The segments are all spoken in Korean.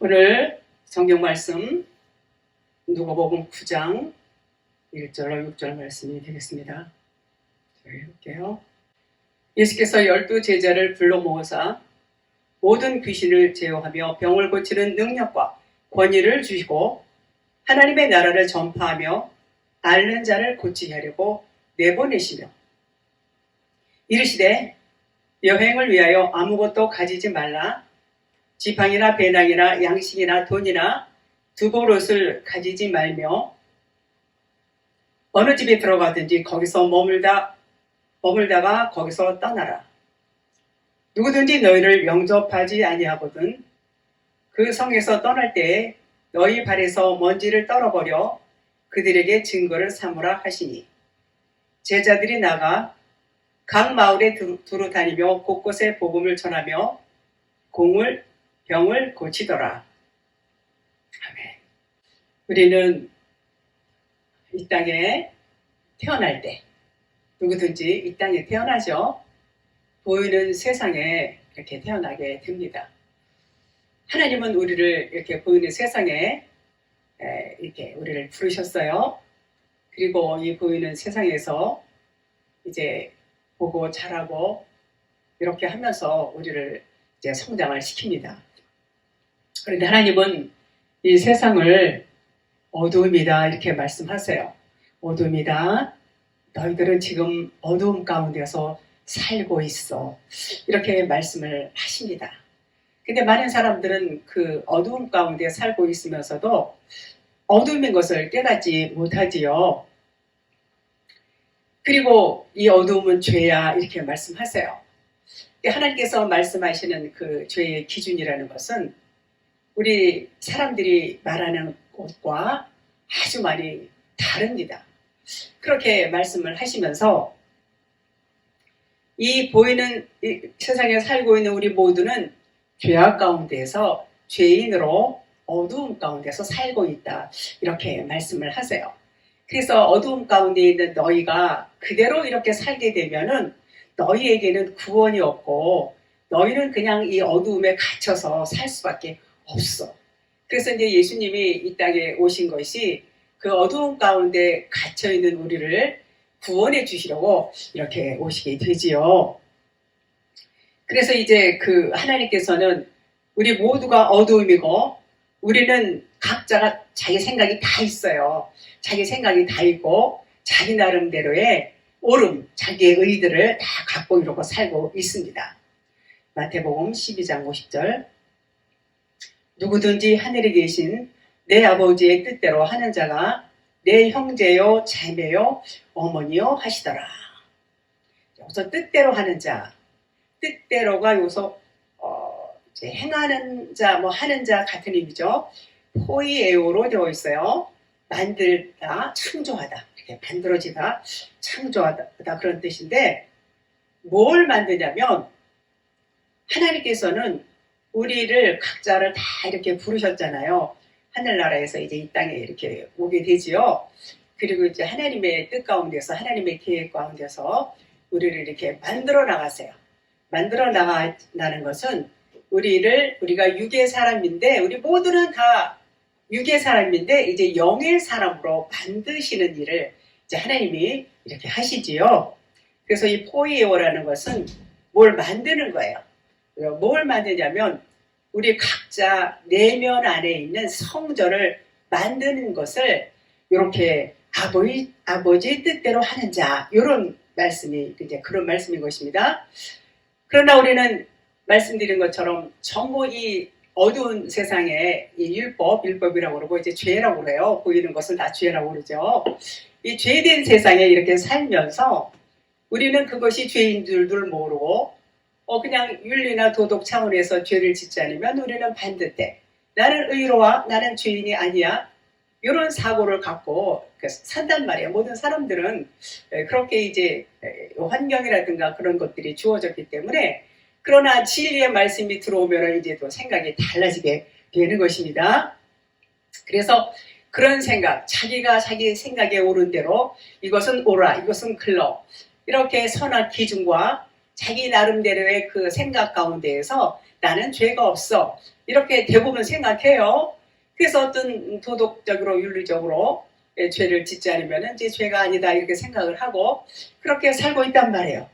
오늘 성경 말씀 누가복음 9장 1절로 6절 말씀이 되겠습니다. 읽을게요. 예수께서 12제자를 불러 모으사 모든 귀신을 제어하며 병을 고치는 능력과 권위를 주시고 하나님의 나라를 전파하며 앓는 자를 고치게 하려고 내보내시며 이르시되 여행을 위하여 아무것도 가지지 말라. 지팡이나 배낭이나 양식이나 돈이나 두보롯을 가지지 말며 어느 집에 들어가든지 거기서 머물다가 거기서 떠나라. 누구든지 너희를 영접하지 아니하거든 그 성에서 떠날 때에 너희 발에서 먼지를 떨어버려 그들에게 증거를 삼으라 하시니 제자들이 나가 각 마을에 두루 다니며 곳곳에 복음을 전하며 병을 고치더라. 아멘. 우리는 이 땅에 태어날 때 누구든지 이 땅에 태어나죠. 보이는 세상에 이렇게 태어나게 됩니다. 하나님은 우리를 이렇게 보이는 세상에 이렇게 우리를 부르셨어요. 그리고 이 보이는 세상에서 이제 보고 자라고 이렇게 하면서 우리를 이제 성장을 시킵니다. 그런데 하나님은 이 세상을 어두움이다 이렇게 말씀하세요. 어두움이다. 너희들은 지금 어두움 가운데서 살고 있어. 이렇게 말씀을 하십니다. 근데 많은 사람들은 그 어두움 가운데 살고 있으면서도 어두움인 것을 깨닫지 못하지요. 그리고 이 어두움은 죄야 이렇게 말씀하세요. 하나님께서 말씀하시는 그 죄의 기준이라는 것은 우리 사람들이 말하는 것과 아주 많이 다릅니다. 그렇게 말씀을 하시면서 이 보이는 이 세상에 살고 있는 우리 모두는 죄악 가운데에서 죄인으로 어두움 가운데서 살고 있다. 이렇게 말씀을 하세요. 그래서 어두움 가운데 있는 너희가 그대로 이렇게 살게 되면은 너희에게는 구원이 없고 너희는 그냥 이 어두움에 갇혀서 살 수밖에 없어. 그래서 이제 예수님이 이 땅에 오신 것이 그 어두움 가운데 갇혀 있는 우리를 구원해 주시려고 이렇게 오시게 되지요. 그래서 이제 그 하나님께서는 우리 모두가 어두움이고 우리는 각자가 자기 생각이 다 있어요. 자기 생각이 다 있고 자기 나름대로의 옳음, 자기의 의들을 다 갖고 이러고 살고 있습니다. 마태복음 12장 50절 누구든지 하늘에 계신 내 아버지의 뜻대로 하는 자가 내 형제요 자매요 어머니요 하시더라. 여기서 뜻대로 하는 자, 뜻대로가 여기서 이제 행하는 자, 뭐 하는 자 같은 의미죠. 포이에오로 되어 있어요. 만들다, 창조하다. 이렇게 만들어지다, 창조하다 그런 뜻인데 뭘 만드냐면 하나님께서는 우리를 각자를 다 이렇게 부르셨잖아요. 하늘나라에서 이제 이 땅에 이렇게 오게 되지요. 그리고 이제 하나님의 뜻 가운데서 하나님의 계획 가운데서 우리를 이렇게 만들어 나가세요. 만들어 나가는 것은 우리가 육의 사람인데 우리 모두는 다 육의 사람인데 이제 영의 사람으로 만드시는 일을 이제 하나님이 이렇게 하시지요. 그래서 이 포이에오라는 것은 뭘 만드는 거예요. 뭘 만드냐면 우리 각자 내면 안에 있는 성전을 만드는 것을 이렇게 아버지 뜻대로 하는 자 이런 말씀이 이제 그런 말씀인 것입니다. 그러나 우리는 말씀드린 것처럼 전부 이 어두운 세상에 이 율법이라고 그러고 이제 죄라고 그래요. 보이는 것은 다 죄라고 그러죠. 이 죄된 세상에 이렇게 살면서 우리는 그것이 죄인 줄도 모르고 그냥 윤리나 도덕 차원에서 죄를 짓지 않으면 우리는 반듯해. 나는 의로와 나는 죄인이 아니야. 이런 사고를 갖고 산단 말이에요. 모든 사람들은 그렇게 이제 환경이라든가 그런 것들이 주어졌기 때문에 그러나 진리의 말씀이 들어오면 이제 또 생각이 달라지게 되는 것입니다. 그래서 그런 생각, 자기가 자기 생각에 옳은 대로 이것은 옳아, 이것은 글러 이렇게 선한 기준과 자기 나름대로의 그 생각 가운데에서 나는 죄가 없어. 이렇게 대부분 생각해요. 그래서 어떤 도덕적으로 윤리적으로 죄를 짓지 않으면 이제 죄가 아니다 이렇게 생각을 하고 그렇게 살고 있단 말이에요.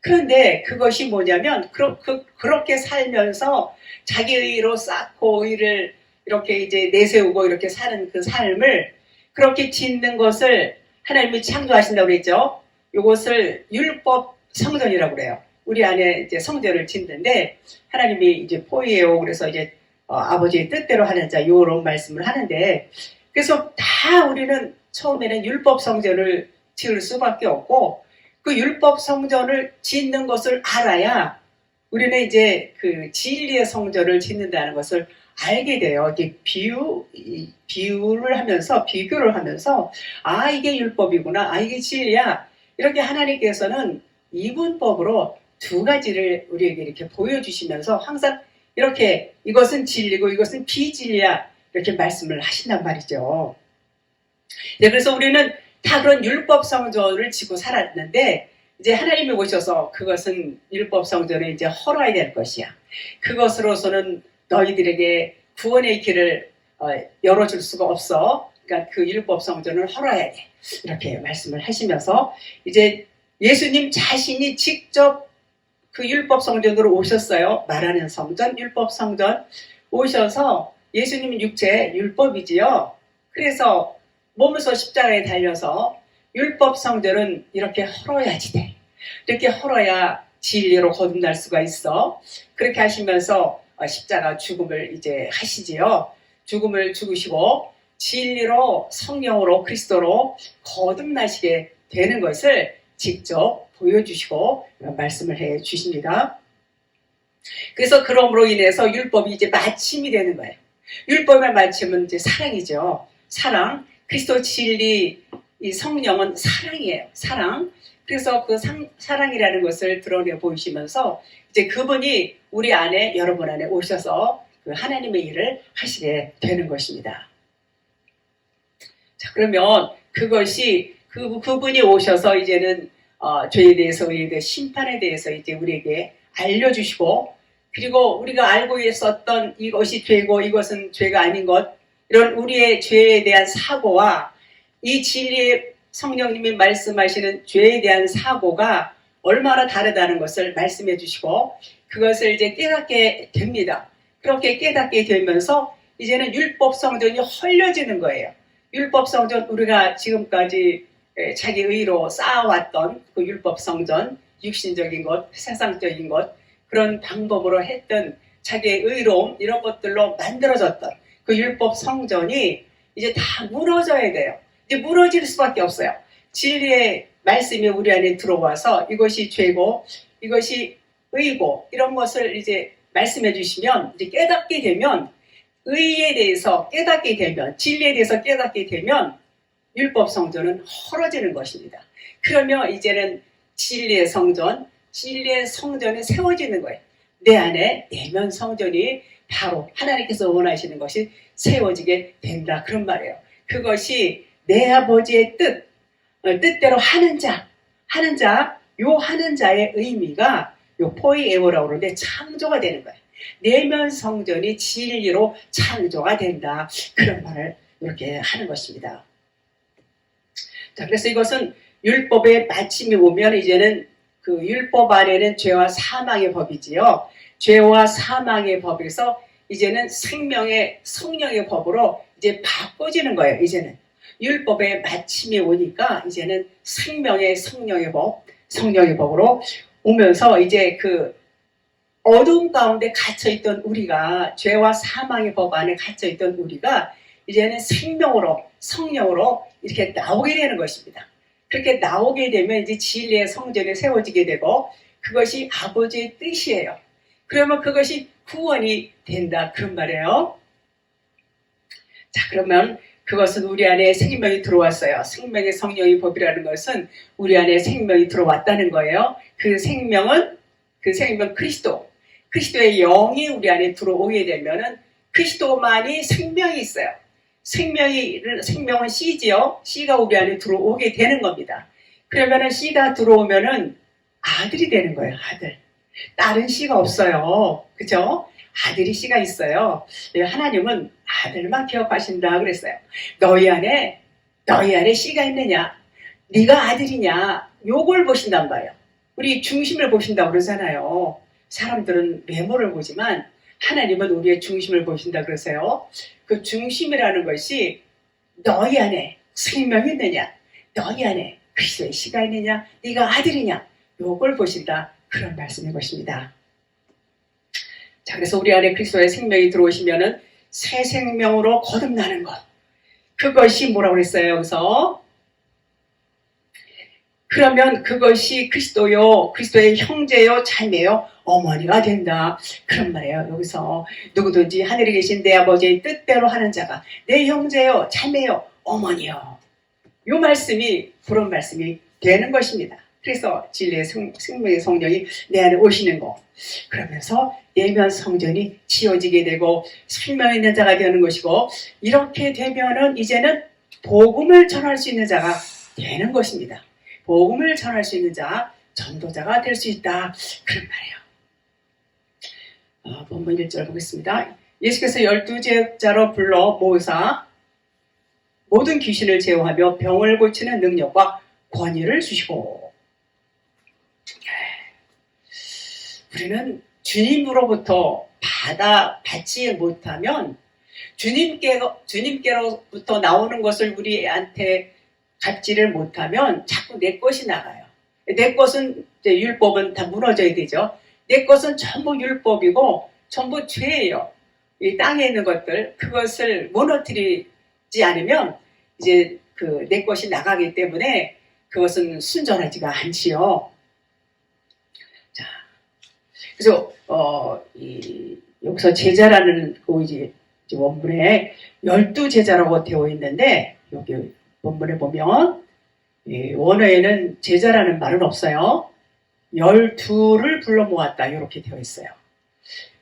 그런데 그것이 뭐냐면 그렇게 살면서 자기 의로 쌓고 의를 이렇게 이제 내세우고 이렇게 사는 그 삶을 그렇게 짓는 것을 하나님이 창조하신다고 그랬죠. 이것을 율법 성전이라고 그래요. 우리 안에 이제 성전을 짓는데 하나님이 이제 포이에요. 그래서 이제 아버지의 뜻대로 하는 자 이런 말씀을 하는데 그래서 다 우리는 처음에는 율법 성전을 지을 수밖에 없고 그 율법 성전을 짓는 것을 알아야 우리는 이제 그 진리의 성전을 짓는다는 것을 알게 돼요. 이게 비유를 하면서 비교를 하면서 아 이게 율법이구나, 아 이게 진리야. 이렇게 하나님께서는 이분법으로 두 가지를 우리에게 이렇게 보여주시면서 항상 이렇게 이것은 진리고 이것은 비진리야 이렇게 말씀을 하신단 말이죠. 네, 그래서 우리는 다 그런 율법 성전을 지고 살았는데 이제 하나님이 오셔서 그것은 율법 성전을 이제 헐어야 될 것이야. 그것으로서는 너희들에게 구원의 길을 열어줄 수가 없어. 그러니까 그 율법 성전을 헐어야 돼. 이렇게 말씀을 하시면서 이제 예수님 자신이 직접 그 율법 성전으로 오셨어요. 말하는 성전, 율법 성전 오셔서 예수님은 육체 율법이지요. 그래서 몸에서 십자가에 달려서 율법 성전은 이렇게 헐어야지 돼. 이렇게 헐어야 진리로 거듭날 수가 있어. 그렇게 하시면서 십자가 죽음을 이제 하시지요. 죽음을 죽으시고 진리로 성령으로 그리스도로 거듭나시게 되는 것을 직접 보여주시고 말씀을 해 주십니다. 그래서 그럼으로 인해서 율법이 이제 마침이 되는 거예요. 율법의 마침은 이제 사랑이죠. 사랑. 그리스도 진리, 이 성령은 사랑이에요. 사랑. 그래서 그 사랑이라는 것을 드러내 보이시면서 이제 그분이 우리 안에, 여러분 안에 오셔서 그 하나님의 일을 하시게 되는 것입니다. 자, 그러면 그것이 그분이 오셔서 이제는 죄에 대해서, 의에 대해서, 심판에 대해서 이제 우리에게 알려주시고, 그리고 우리가 알고 있었던 이것이 죄고 이것은 죄가 아닌 것, 이런 우리의 죄에 대한 사고와 이 진리의 성령님이 말씀하시는 죄에 대한 사고가 얼마나 다르다는 것을 말씀해 주시고 그것을 이제 깨닫게 됩니다. 그렇게 깨닫게 되면서 이제는 율법 성전이 헐려지는 거예요. 율법 성전, 우리가 지금까지 자기 의로 쌓아왔던 그 율법 성전, 육신적인 것, 세상적인 것, 그런 방법으로 했던 자기의 의로움, 이런 것들로 만들어졌던 그 율법 성전이 이제 다 무너져야 돼요. 이제 무너질 수밖에 없어요. 진리의 말씀이 우리 안에 들어와서 이것이 죄고 이것이 의고 이런 것을 이제 말씀해 주시면 이제 깨닫게 되면 의에 대해서 깨닫게 되면 진리에 대해서 깨닫게 되면 율법 성전은 헐어지는 것입니다. 그러면 이제는 진리의 성전, 진리의 성전이 세워지는 거예요. 내 안에 내면 성전이 바로 하나님께서 원하시는 것이 세워지게 된다. 그런 말이에요. 그것이 내 아버지의 뜻대로 하는 자, 요 하는 자의 의미가 요 포이에오라고 그러는데 창조가 되는 거예요. 내면 성전이 진리로 창조가 된다. 그런 말을 이렇게 하는 것입니다. 자, 그래서 이것은 율법의 마침이 오면 이제는 그 율법 안에는 죄와 사망의 법이지요. 죄와 사망의 법에서 이제는 생명의 성령의 법으로 이제 바꿔지는 거예요. 이제는 율법의 마침이 오니까 이제는 생명의 성령의 법, 성령의 법으로 오면서 이제 그 어두움 가운데 갇혀있던 우리가 죄와 사망의 법 안에 갇혀있던 우리가 이제는 생명으로 성령으로 이렇게 나오게 되는 것입니다. 그렇게 나오게 되면 이제 진리의 성전이 세워지게 되고 그것이 아버지의 뜻이에요. 그러면 그것이 구원이 된다. 그런 말이에요. 자, 그러면 그것은 우리 안에 생명이 들어왔어요. 생명의 성령의 법이라는 것은 우리 안에 생명이 들어왔다는 거예요. 그 생명 그리스도의 영이 우리 안에 들어오게 되면은 그리스도만이 생명이 있어요. 생명은 씨지요. 씨가 우리 안에 들어오게 되는 겁니다. 그러면은 씨가 들어오면은 아들이 되는 거예요. 아들. 딸은 씨가 없어요. 그죠? 아들이 씨가 있어요. 하나님은 아들만 기억하신다 그랬어요. 너희 안에 씨가 있느냐? 네가 아들이냐? 요걸 보신단 말이에요. 우리 중심을 보신다고 그러잖아요. 사람들은 외모를 보지만 하나님은 우리의 중심을 보신다 그러세요. 그 중심이라는 것이 너희 안에 생명이 있느냐? 너희 안에 그리스도의 씨가 있느냐? 네가 아들이냐? 요걸 보신다. 그런 말씀인 것입니다. 자, 그래서 우리 안에 그리스도의 생명이 들어오시면은 새 생명으로 거듭나는 것. 그것이 뭐라고 그랬어요, 여기서? 그러면 그것이 그리스도의 형제요, 자매요, 어머니가 된다. 그런 말이에요. 여기서 누구든지 하늘에 계신 내 아버지의 뜻대로 하는 자가 내 형제요, 자매요, 어머니요. 이 말씀이 그런 말씀이 되는 것입니다. 그래서 진리의 생명의 성령이 내 안에 오시는 거. 그러면서 내면 성전이 지어지게 되고 생명 있는 자가 되는 것이고, 이렇게 되면은 이제는 복음을 전할 수 있는 자가 되는 것입니다. 복음을 전할 수 있는 자, 전도자가 될 수 있다. 그런 말이에요. 본문 1절 보겠습니다. 예수께서 12제자로 불러 모으사 모든 귀신을 제어하며 병을 고치는 능력과 권위를 주시고. 우리는 주님으로부터 받지 못하면 주님께로부터 나오는 것을 우리한테 갖지를 못하면 자꾸 내 것이 나가요. 내 것은 이제 율법은 다 무너져야 되죠. 내 것은 전부 율법이고 전부 죄예요. 이 땅에 있는 것들, 그것을 무너뜨리지 않으면 이제 내 것이 나가기 때문에 그것은 순전하지가 않지요. 자, 그래서 여기서 제자라는 이제 원문에 12제자라고 되어 있는데, 여기 본문에 보면 원어에는 제자라는 말은 없어요. 12를 불러 모았다 이렇게 되어 있어요.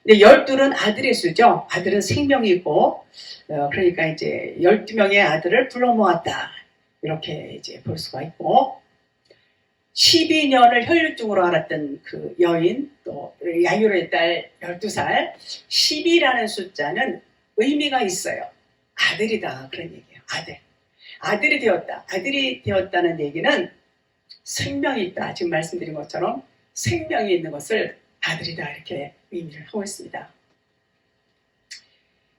근데 12는 아들의 수죠. 아들은 생명이 있고, 그러니까 이제 12명의 아들을 불러 모았다 이렇게 이제 볼 수가 있고, 12년을 혈류증으로 앓았던 그 여인, 또 야유로의 딸 12살, 10이라는 숫자는 의미가 있어요. 아들이다 그런 얘기예요. 아들이 되었다. 아들이 되었다는 얘기는 생명이 있다. 지금 말씀드린 것처럼 생명이 있는 것을 아들이다 이렇게 의미를 하고 있습니다.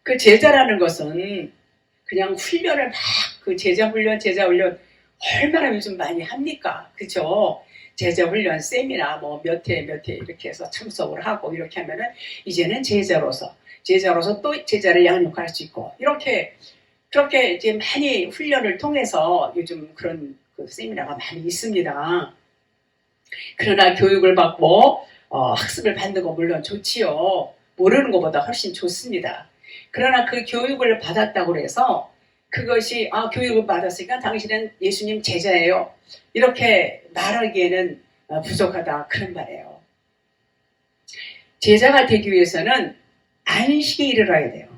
그 제자라는 것은 그냥 훈련을 막 제자 훈련 얼마나 요즘 많이 합니까? 그죠? 제자 훈련 세미나 몇 회 이렇게 해서 참석을 하고 이렇게 하면은 이제는 제자로서 또 제자를 양육할 수 있고 그렇게 이제 많이 훈련을 통해서 요즘 그런 세미나가 많이 있습니다. 그러나 교육을 받고 학습을 받는 거 물론 좋지요. 모르는 것보다 훨씬 좋습니다. 그러나 그 교육을 받았다고 해서 그것이 교육을 받았으니까 당신은 예수님 제자예요. 이렇게 말하기에는 부족하다 그런 말이에요. 제자가 되기 위해서는 안식에 이르러야 돼요.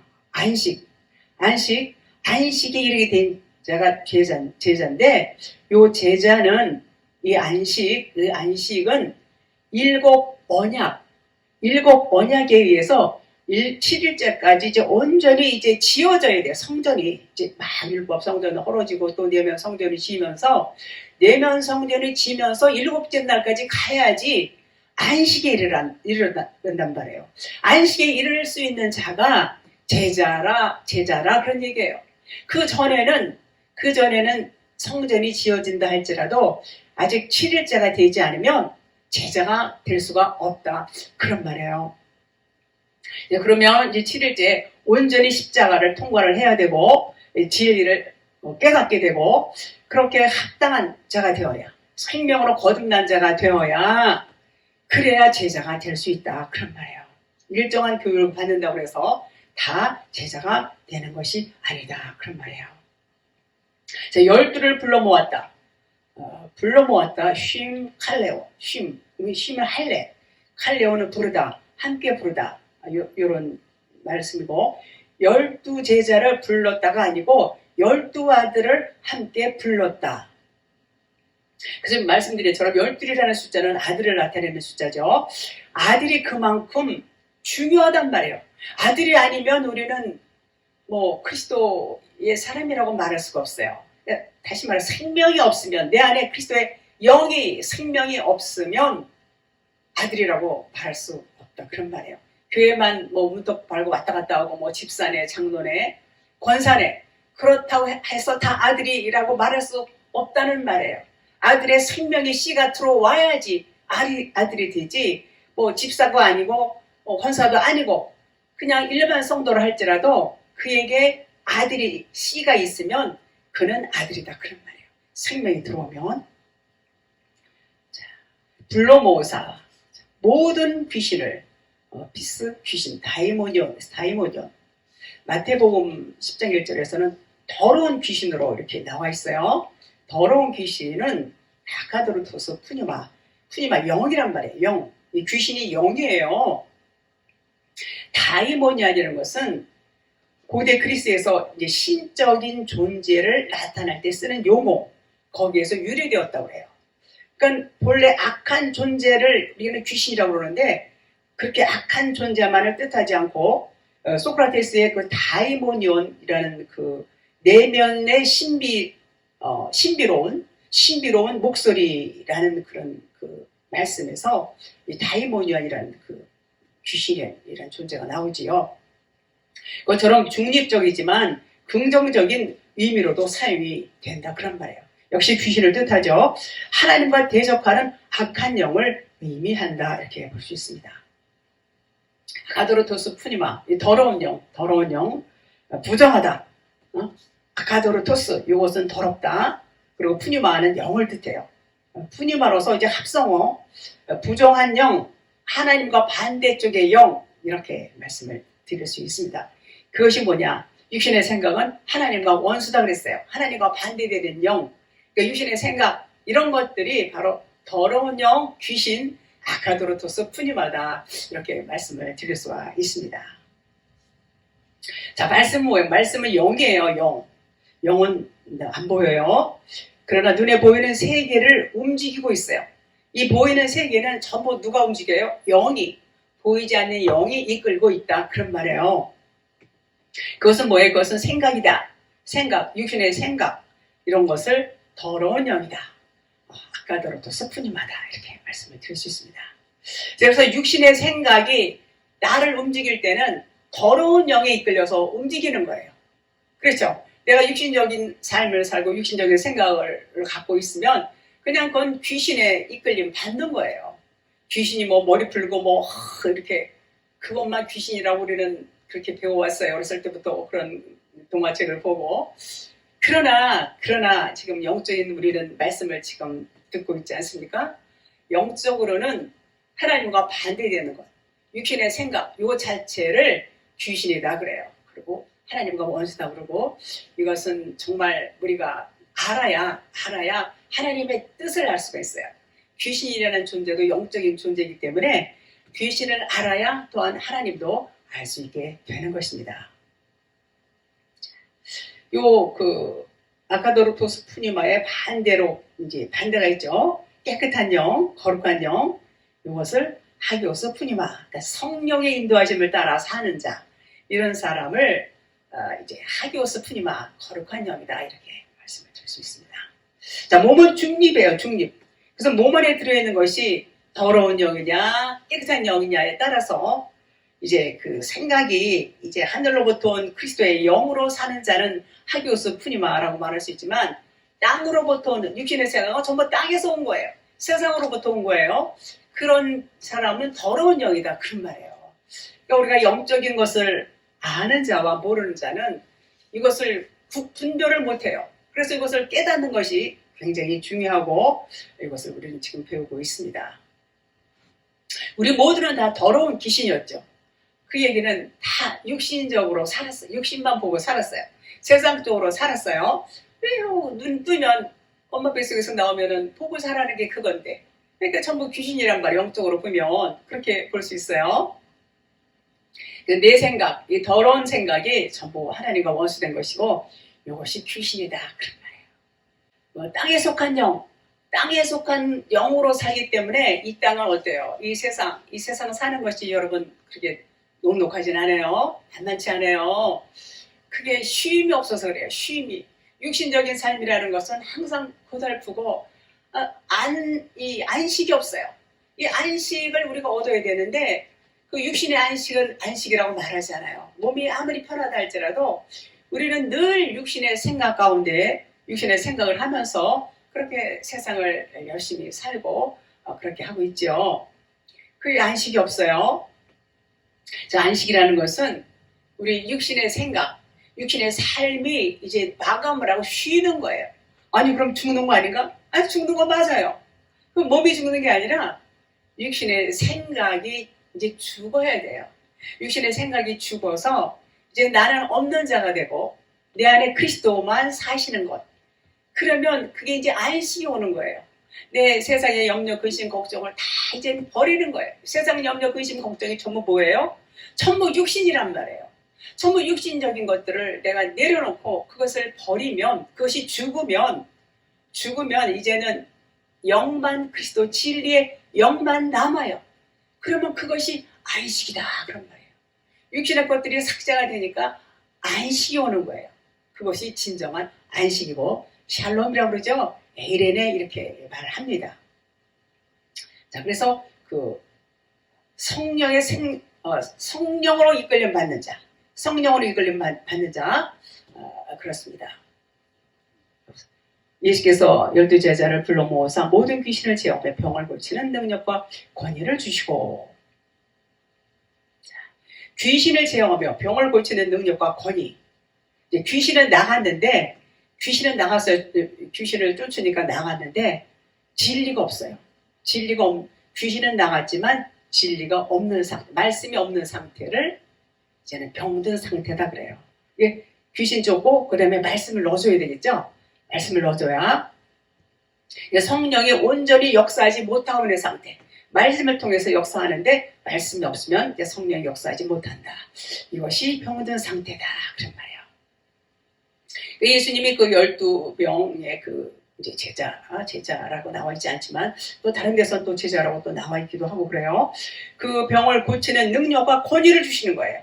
안식에 이르게 된 자가 제자인데, 요 제자는 이 안식은 일곱 언약에 의해서 7일째까지 이제 온전히 이제 지어져야 돼요. 성전이 이제 막 율법 성전이 헐어지고 또 내면 성전이 지면서 일곱째 날까지 가야지 안식에 이르른단 말이에요. 안식에 이를 수 있는 자가 제자라 그런 얘기예요. 그 전에는 성전이 지어진다 할지라도 아직 7일째가 되지 않으면 제자가 될 수가 없다 그런 말이에요. 그러면 이제 7일째 온전히 십자가를 통과를 해야 되고 진리를 깨닫게 되고, 그렇게 합당한 자가 되어야, 생명으로 거듭난 자가 되어야, 그래야 제자가 될 수 있다 그런 말이에요. 일정한 교육을 받는다고 해서 다 제자가 되는 것이 아니다 그런 말이에요. 자, 12를 불러 모았다. 쉼을 할래. 칼레오는 부르다, 함께 부르다. 이런 말씀이고, 12제자를 불렀다가 아니고 12아들을 함께 불렀다. 그래서 말씀드린 것처럼 12이라는 숫자는 아들을 나타내는 숫자죠. 아들이 그만큼 중요하단 말이에요. 아들이 아니면 우리는 뭐 그리스도의 사람이라고 말할 수가 없어요. 다시 말해 생명이 없으면, 내 안에 그리스도의 영이, 생명이 없으면 아들이라고 말할 수 없다, 그런 말이에요. 교회만 뭐 문턱 밟고 왔다 갔다 하고 뭐 집사네, 장로네, 권사네, 그렇다고 해서 다 아들이라고 말할 수 없다는 말이에요. 아들의 생명의 씨가 들어와야지 아들이 되지, 뭐 집사도 아니고 권사도 아니고 그냥 일반 성도를 할지라도 그에게 아들이 씨가 있으면 그는 아들이다, 그런 말이에요. 생명이 들어오면. 자, 불로 모으사 모든 귀신을, 비스 귀신, 다이모니온. 마태복음 10장 1절에서는 더러운 귀신으로 이렇게 나와 있어요. 더러운 귀신은 아카도르토스 푸니마 영이란 말이에요. 영. 이 귀신이 영이에요. 다이모니안이라는 것은 고대 그리스에서 이제 신적인 존재를 나타날 때 쓰는 용어, 거기에서 유래되었다고 해요. 그러니까 본래 악한 존재를 우리는 귀신이라고 그러는데, 그렇게 악한 존재만을 뜻하지 않고 소크라테스의 그 다이모니온이라는 그 내면의 신비로운 목소리라는 그런 그 말씀에서 이 다이모니온이라는 그 귀신이라는 존재가 나오지요. 그것처럼 중립적이지만 긍정적인 의미로도 사용이 된다, 그런 말이에요. 역시 귀신을 뜻하죠. 하나님과 대적하는 악한 영을 의미한다, 이렇게 볼 수 있습니다. 아카도르토스 푸니마, 이 더러운 영, 부정하다. 아카도르토스, 이것은 더럽다. 그리고 푸니마는 영을 뜻해요. 푸니마로서 이제 합성어, 부정한 영, 하나님과 반대쪽의 영, 이렇게 말씀을 드릴 수 있습니다. 그것이 뭐냐? 육신의 생각은 하나님과 원수다 그랬어요. 하나님과 반대되는 영, 그러니까 육신의 생각, 이런 것들이 바로 더러운 영, 귀신, 아카도르토스 푸니마다, 이렇게 말씀을 드릴 수가 있습니다. 자, 말씀은 영이에요. 영은 안 보여요. 그러나 눈에 보이는 세계를 움직이고 있어요. 이 보이는 세계는 전부 누가 움직여요? 영이, 보이지 않는 영이 이끌고 있다, 그런 말이에요. 그것은 뭐예요? 그것은 생각이다. 육신의 생각, 이런 것을 더러운 영이다, 아카도르토스 푸니마다, 이렇게 말씀을 드릴 수 있습니다. 그래서 육신의 생각이 나를 움직일 때는 더러운 영에 이끌려서 움직이는 거예요. 그렇죠? 내가 육신적인 삶을 살고 육신적인 생각을 갖고 있으면 그냥 그건 귀신의 이끌림 받는 거예요. 귀신이 뭐 머리 풀고 뭐 이렇게, 그것만 귀신이라고 우리는 그렇게 배워왔어요. 어렸을 때부터 그런 동화책을 보고. 그러나 지금 영적인 우리는 말씀을 지금 듣고 있지 않습니까? 영적으로는 하나님과 반대되는 것, 육신의 생각, 요 자체를 귀신이다 그래요. 그리고 하나님과 원수다 그러고, 이것은 정말 우리가 알아야 하나님의 뜻을 알 수가 있어요. 귀신이라는 존재도 영적인 존재이기 때문에 귀신을 알아야 또한 하나님도 알 수 있게 되는 것입니다. 아카도르토스 푸니마의 반대로 이제 반대가 있죠. 깨끗한 영, 거룩한 영, 이것을 하기오스 푸니마, 그러니까 성령의 인도하심을 따라 사는 자, 이런 사람을 이제 하기오스 푸니마, 거룩한 영이다, 이렇게 말씀을 드릴 수 있습니다. 자, 몸은 중립이에요, 중립. 그래서 몸 안에 들어있는 것이 더러운 영이냐, 깨끗한 영이냐에 따라서 이제 그 생각이 이제 하늘로부터 온 그리스도의 영으로 사는 자는 하기오스 푸니마라고 말할 수 있지만, 땅으로부터 오는 육신의 생각은 전부 땅에서 온 거예요. 세상으로부터 온 거예요. 그런 사람은 더러운 영이다, 그런 말이에요. 그러니까 우리가 영적인 것을 아는 자와 모르는 자는 이것을 분별을 못해요. 그래서 이것을 깨닫는 것이 굉장히 중요하고, 이것을 우리는 지금 배우고 있습니다. 우리 모두는 다 더러운 귀신이었죠. 그 얘기는 다 육신적으로 살았어요. 육신만 보고 살았어요. 세상적으로 살았어요. 왜요? 눈 뜨면 엄마 뱃속에서 나오면은 보고 살아는 게 그건데. 그러니까 전부 귀신이란 말이에요. 영적으로 보면 그렇게 볼 수 있어요. 내 생각, 이 더러운 생각이 전부 하나님과 원수된 것이고, 이것이 귀신이다, 그런 말이에요. 땅에 속한 영, 땅에 속한 영으로 살기 때문에 이 땅은 어때요? 이 세상 사는 것이 여러분 그렇게 녹록하진 않아요. 만만치 않아요. 그게 쉼이 없어서 그래요. 쉼이. 육신적인 삶이라는 것은 항상 고달프고 이 안식이 없어요. 이 안식을 우리가 얻어야 되는데 그 육신의 안식은 안식이라고 말하잖아요. 몸이 아무리 편하다 할지라도 우리는 늘 육신의 생각 가운데 육신의 생각을 하면서 그렇게 세상을 열심히 살고 그렇게 하고 있죠. 그 안식이 없어요. 저 안식이라는 것은 우리 육신의 생각, 육신의 삶이 이제 마감을 하고 쉬는 거예요. 아니 그럼 죽는 거 아닌가? 아니 죽는 거 맞아요. 그 몸이 죽는 게 아니라 육신의 생각이 이제 죽어야 돼요. 육신의 생각이 죽어서 이제 나는 없는 자가 되고 내 안에 그리스도만 사시는 것. 그러면 그게 이제 안식이 오는 거예요. 내 세상의 염려, 근심, 걱정을 다 이제 버리는 거예요. 세상 염려, 근심, 걱정이 전부 뭐예요? 전부 육신이란 말이에요. 전부 육신적인 것들을 내가 내려놓고 그것을 버리면 그것이 죽으면 이제는 영만 그리스도 진리의 영만 남아요. 그러면 그것이 안식이다 그런 말이에요. 육신의 것들이 삭제가 되니까 안식이 오는 거예요. 그것이 진정한 안식이고 샬롬이라고 그러죠. 에이레네 이렇게 말을 합니다. 자, 그래서 그 성령으로 이끌림 받는 자, 성령으로 이끌림 받는 자 그렇습니다. 예수께서 12제자를 불러 모아서 모든 귀신을 제어하며 병을 고치는 능력과 권위를 주시고 귀신을 제어하며 병을 고치는 능력과 권위. 귀신은 나갔는데 귀신은 귀신을 쫓으니까 나갔는데 진리가 없어요. 귀신은 나갔지만 진리가 없는 상태, 말씀이 없는 상태를 이제는 병든 상태다 그래요. 귀신 쫓고 그 다음에 말씀을 넣어줘야 되겠죠. 말씀을 넣어줘야 성령이 온전히 역사하지 못하고 있는 상태. 말씀을 통해서 역사하는데 말씀이 없으면 이제 성령이 역사하지 못한다. 이것이 병든 상태다 그런 말이에요. 예수님이 그 12명의 그 이제 제자라고 나와 있지 않지만 또 다른 데서 또 제자라고 또 나와 있기도 하고 그래요. 그 병을 고치는 능력과 권위를 주시는 거예요.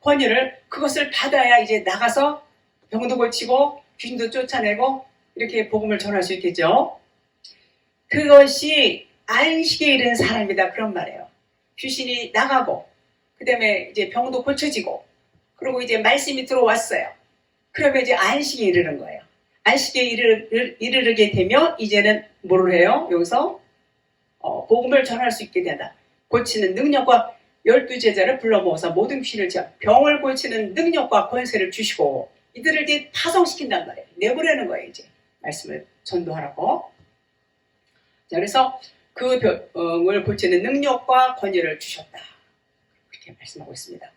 권위를 그것을 받아야 이제 나가서 병도 고치고 귀신도 쫓아내고 이렇게 복음을 전할 수 있겠죠. 그것이 안식에 이른 사람이다 그런 말이에요. 귀신이 나가고 그 다음에 이제 병도 고쳐지고 그리고 이제 말씀이 들어왔어요. 그러면 이제 안식에 이르는 거예요. 안식에 이르게 되면 이제는 뭐를 해요? 여기서 복음을 전할 수 있게 된다. 고치는 능력과 12제자를 불러 모아서 모든 귀신을 제어 병을 고치는 능력과 권세를 주시고 이들을 이제 파송시킨단 말이에요. 내보내는 거예요. 이제 말씀을 전도하라고. 자, 그래서 그 병을 고치는 능력과 권위를 주셨다. 그렇게 말씀하고 있습니다.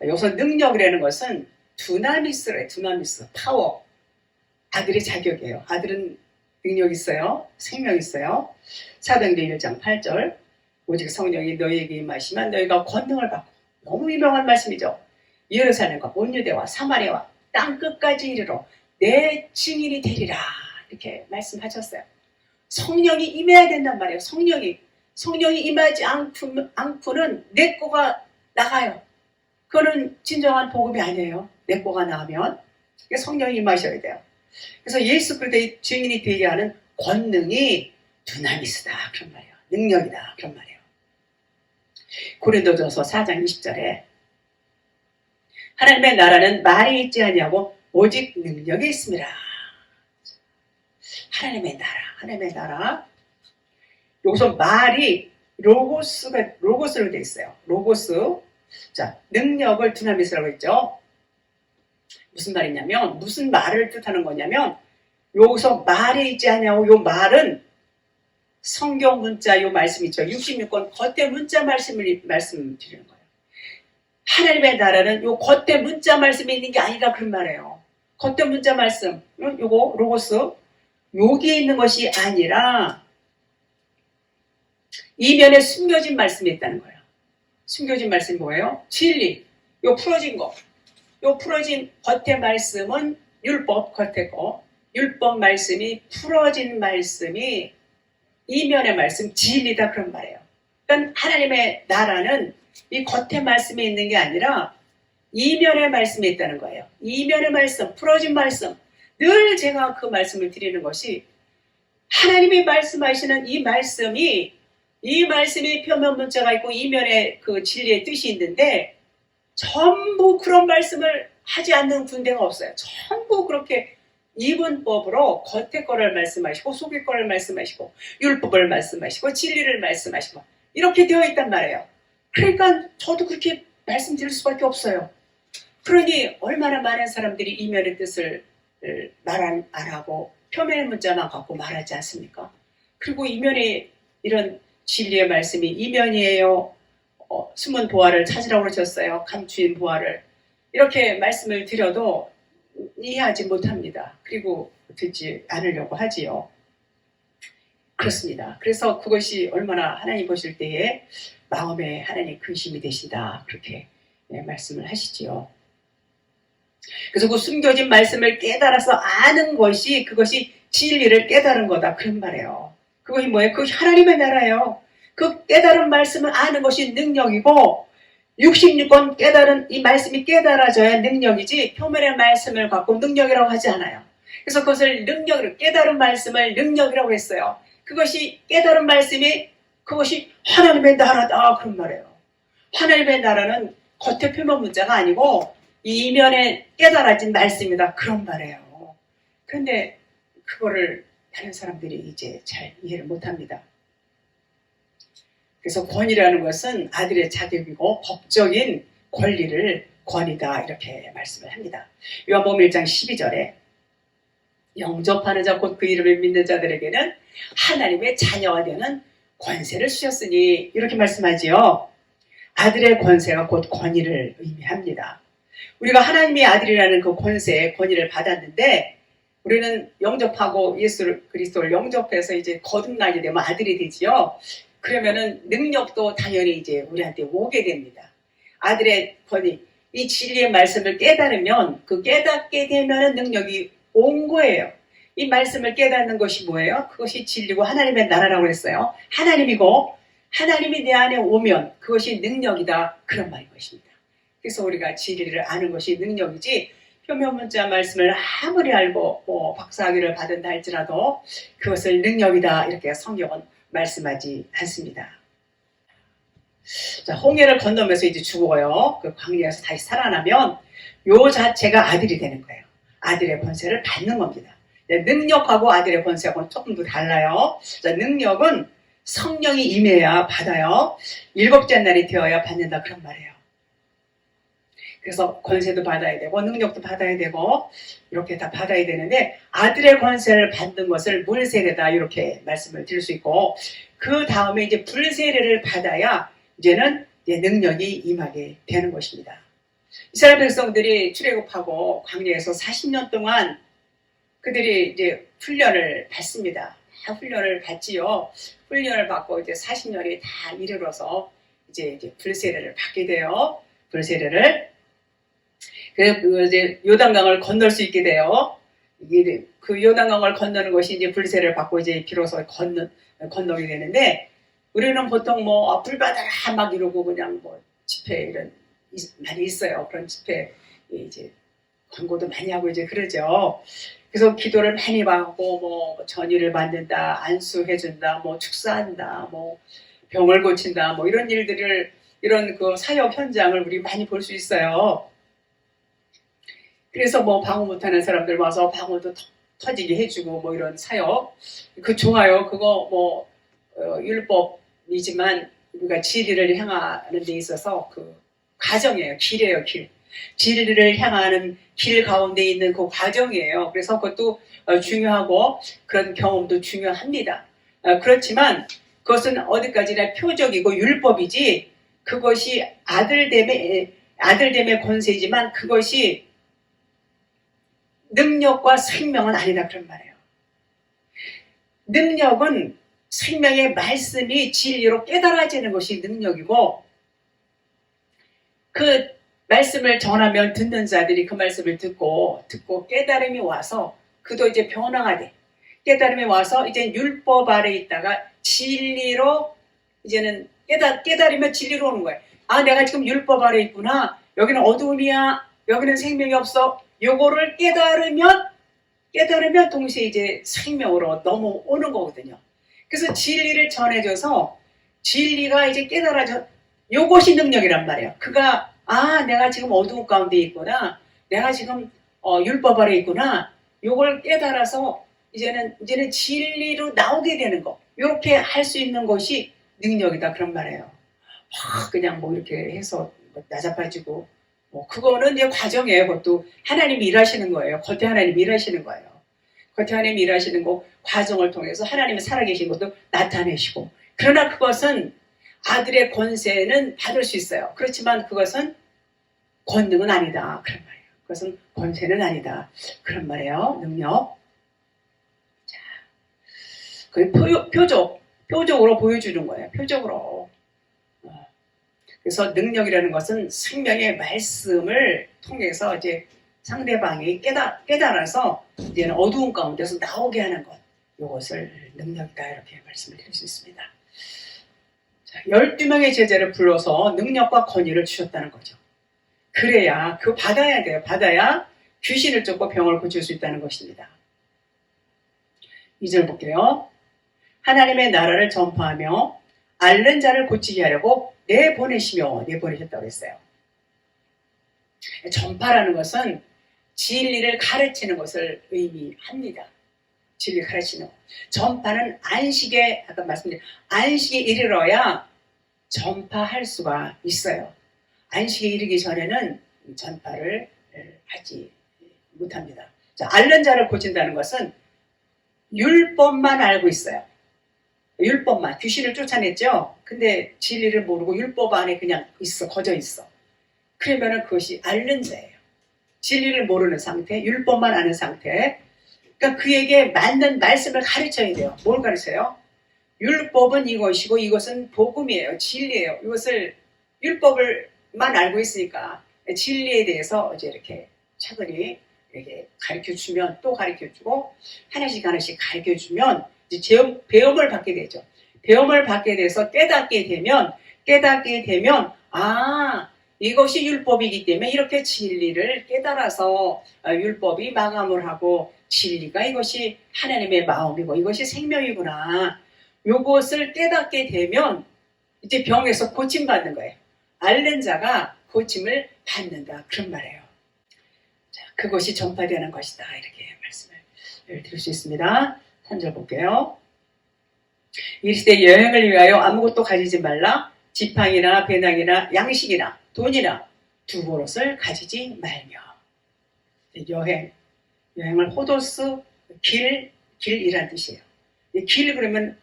여기서 능력이라는 것은 두나미스래요. 두나미스, 파워. 아들의 자격이에요. 아들은 능력 있어요. 생명 있어요. 사도행전 1장 8절 오직 성령이 너희에게 임하시면 너희가 권능을 받고 너무 유명한 말씀이죠. 예루살렘과 온 유대와 사마리아와 땅 끝까지 이르러 내 증인이 되리라 이렇게 말씀하셨어요. 성령이 임해야 된단 말이에요. 성령이 임하지 않고는 내 거가 나가요. 그거는 진정한 복음이 아니에요. 내 거가 나가면 성령이 임하셔야 돼요. 그래서 예수 그리스도의 증인이 되게 하는 권능이 두나미스다 그런 말이에요. 능력이다 그런 말이에요. 고린도전서 4장 20절에 하나님의 나라는 말이 있지 아니하고 오직 능력이 있습니다. 하나님의 나라. 여기서 말이 로고스로 되어 있어요. 로고스. 자, 능력을 두나미스라고 했죠. 무슨 말이냐면 무슨 말을 뜻하는 거냐면 여기서 말이 있지 않냐고 요 말은 성경 문자 요 말씀 있죠. 66권 겉에 문자 말씀드리는 거예요. 하나님의 나라는 요 겉에 문자 말씀이 있는 게 아니라 그런 말이에요. 겉에 문자 말씀 요거 로고스 여기에 있는 것이 아니라 이면에 숨겨진 말씀이 있다는 거예요. 숨겨진 말씀이 뭐예요? 진리. 요 풀어진 거. 요 풀어진 겉의 말씀은 율법 겉에 거. 율법 말씀이 풀어진 말씀이 이면의 말씀 진리다 그런 말이에요. 그러니까 하나님의 나라는 이 겉의 말씀에 있는 게 아니라 이면의 말씀에 있다는 거예요. 이면의 말씀, 풀어진 말씀. 늘 제가 그 말씀을 드리는 것이 하나님이 말씀하시는 이 말씀이 표면 문자가 있고 이면에 그 진리의 뜻이 있는데 전부 그런 말씀을 하지 않는 군대가 없어요. 전부 그렇게 이분법으로 겉의 거를 말씀하시고 속의 거를 말씀하시고 율법을 말씀하시고 진리를 말씀하시고 이렇게 되어 있단 말이에요. 그러니까 저도 그렇게 말씀드릴 수밖에 없어요. 그러니 얼마나 많은 사람들이 이면의 뜻을 말 안 하고 표면의 문자만 갖고 말하지 않습니까? 그리고 이면에 이런 진리의 말씀이 이면이에요. 숨은 보화를 찾으라고 그러셨어요. 감추인 보화를. 이렇게 말씀을 드려도 이해하지 못합니다. 그리고 듣지 않으려고 하지요. 그렇습니다. 그래서 그것이 얼마나 하나님 보실 때에 마음에 하나님 근심이 되신다. 그렇게 말씀을 하시지요. 그래서 그 숨겨진 말씀을 깨달아서 아는 것이 그것이 진리를 깨달은 거다. 그런 말이에요. 그것이 뭐예요? 그것이 하나님의 나라예요. 그 깨달은 말씀을 아는 것이 능력이고 66권 깨달은 이 말씀이 깨달아져야 능력이지 표면의 말씀을 갖고 능력이라고 하지 않아요. 그래서 그것을 능력으로 깨달은 말씀을 능력이라고 했어요. 그것이 깨달은 말씀이 그것이 하나님의 나라다 그런 말이에요. 하나님의 나라는 겉의 표면 문자가 아니고 이면에 깨달아진 말씀이다 그런 말이에요. 그런데 그거를 다른 사람들이 이제 잘 이해를 못합니다. 그래서 권위라는 것은 아들의 자격이고 법적인 권리를 권위다 이렇게 말씀을 합니다. 요한복음 1장 12절에 영접하는 자 곧 그 이름을 믿는 자들에게는 하나님의 자녀가 되는 권세를 주셨으니 이렇게 말씀하지요. 아들의 권세가 곧 권위를 의미합니다. 우리가 하나님의 아들이라는 그 권위를 받았는데 우리는 영접하고 예수 그리스도를 영접해서 이제 거듭나게 되면 아들이 되지요. 그러면은 능력도 당연히 이제 우리한테 오게 됩니다. 아들의 권위, 이 진리의 말씀을 깨달으면 그 깨닫게 되면은 능력이 온 거예요. 이 말씀을 깨닫는 것이 뭐예요? 그것이 진리고 하나님의 나라라고 했어요. 하나님이고 하나님이 내 안에 오면 그것이 능력이다. 그런 말인 것입니다. 그래서 우리가 진리를 아는 것이 능력이지 표면 문자 말씀을 아무리 알고 박사학위를 받은다 할지라도 그것을 능력이다 이렇게 성경은 말씀하지 않습니다. 자, 홍해를 건너면서 이제 죽어요. 그 광야에서 다시 살아나면 요 자체가 아들이 되는 거예요. 아들의 권세를 받는 겁니다. 능력하고 아들의 권세하고는 조금 더 달라요. 자, 능력은 성령이 임해야 받아요. 일곱째 날이 되어야 받는다 그런 말이에요. 그래서 권세도 받아야 되고 능력도 받아야 되고 이렇게 다 받아야 되는데 아들의 권세를 받는 것을 물세례다 이렇게 말씀을 드릴 수 있고 그 다음에 이제 불세례를 받아야 이제는 이제 능력이 임하게 되는 것입니다. 이스라엘 백성들이 출애굽하고 광야에서 40년 동안 그들이 이제 훈련을 받습니다. 다 훈련을 받지요. 훈련을 받고 이제 40년이 다 이르러서 이제 불세례를 받게 돼요. 불세례를 그래서 이제 요단강을 건널 수 있게 돼요. 이게 그 요단강을 건너는 것이 이제 불세례를 받고 이제 비로소 건너게 되는데 우리는 보통 불받아라 막 이러고 그냥 집회 이런 많이 있어요. 그런 집회 이제 광고도 많이 하고 이제 그러죠. 그래서 기도를 많이 받고 전의를 받는다, 안수해준다, 축사한다, 병을 고친다, 이런 일들을 이런 그 사역 현장을 우리 많이 볼 수 있어요. 그래서 방언 못하는 사람들 와서 방언도 터지게 해주고 이런 사역 그 좋아요. 그거 율법이지만 우리가 진리를 향하는 데 있어서 그 과정이에요. 길이에요. 길. 진리를 향하는 길 가운데 있는 그 과정이에요. 그래서 그것도 중요하고 그런 경험도 중요합니다. 그렇지만 그것은 어디까지나 표적이고 율법이지 그것이 아들됨의 권세이지만 그것이 능력과 생명은 아니다 그런 말이에요. 능력은 생명의 말씀이 진리로 깨달아지는 것이 능력이고 그 말씀을 전하면 듣는 자들이 그 말씀을 듣고 깨달음이 와서 그도 이제 변화가 돼. 깨달음이 와서 이제 율법 아래 있다가 진리로 이제는 깨달으면 진리로 오는 거예요. 아, 내가 지금 율법 아래 있구나. 여기는 어두움이야. 여기는 생명이 없어. 요거를 깨달으면 동시에 이제 생명으로 넘어오는 거거든요. 그래서 진리를 전해줘서 진리가 이제 깨달아져. 요것이 능력이란 말이에요. 그가 내가 지금 어두운 가운데 있구나. 내가 지금 율법 아래 있구나. 요걸 깨달아서 이제는 진리로 나오게 되는 거. 이렇게 할 수 있는 것이 능력이다 그런 말이에요. 그냥 뭐 이렇게 해서 나자빠지고 그거는 이제 과정이에요. 그것도 하나님이 일하시는 거예요. 겉에 하나님이 일하시는 거예요. 겉에 하나님이 일하시는 거 과정을 통해서 하나님이 살아계신 것도 나타내시고 그러나 그것은 아들의 권세는 받을 수 있어요. 그렇지만 그것은 권능은 아니다 그런 말이에요. 그것은 권세는 아니다 그런 말이에요. 능력. 자, 그 표적으로 보여주는 거예요. 표적으로. 그래서 능력이라는 것은 생명의 말씀을 통해서 이제 상대방이 깨달아서 이제는 어두운 가운데서 나오게 하는 것. 이것을 능력이다 이렇게 말씀을 드릴 수 있습니다. 자, 12명의 제자를 불러서 능력과 권위를 주셨다는 거죠. 그래야 그거 받아야 돼요. 받아야 귀신을 쫓고 병을 고칠 수 있다는 것입니다. 2절 볼게요. 하나님의 나라를 전파하며 앓는 자를 고치게 하려고 내보내셨다고 했어요. 전파라는 것은 진리를 가르치는 것을 의미합니다. 진리를 가르치는 것. 전파는 안식에, 아까 말씀드린 안식에 이르러야 전파할 수가 있어요. 안식에 이르기 전에는 전파를 하지 못합니다. 자, 앓는 자를 고친다는 것은 율법만 알고 있어요. 율법만, 귀신을 쫓아냈죠. 근데 진리를 모르고 율법 안에 그냥 거저 있어. 그러면은 그것이 앓는 자예요. 진리를 모르는 상태, 율법만 아는 상태. 그러니까 그에게 맞는 말씀을 가르쳐야 돼요. 뭘 가르쳐요? 율법은 이것이고 이것은 복음이에요. 진리예요. 이것을 율법을만 알고 있으니까 진리에 대해서 이제 이렇게 차근히 이렇게 가르쳐주면 또 가르쳐주고 하나씩 가르쳐주면 이제 배움을 받게 되죠. 배움을 받게 돼서 깨닫게 되면 이것이 율법이기 때문에 이렇게 진리를 깨달아서 율법이 마감을 하고 진리가 이것이 하나님의 마음이고 이것이 생명이구나. 이것을 깨닫게 되면 이제 병에서 고침받는 거예요. 앓는 자가 고침을 받는다. 그런 말이에요. 자, 그것이 전파되는 것이다. 이렇게 말씀을 드릴 수 있습니다. 3절 볼게요. 이르시되 여행을 위하여 아무것도 가지지 말라. 지팡이나 배낭이나 양식이나 돈이나 두 버릇을 가지지 말며. 여행을 호도스 길이라는 뜻이에요. 길 그러면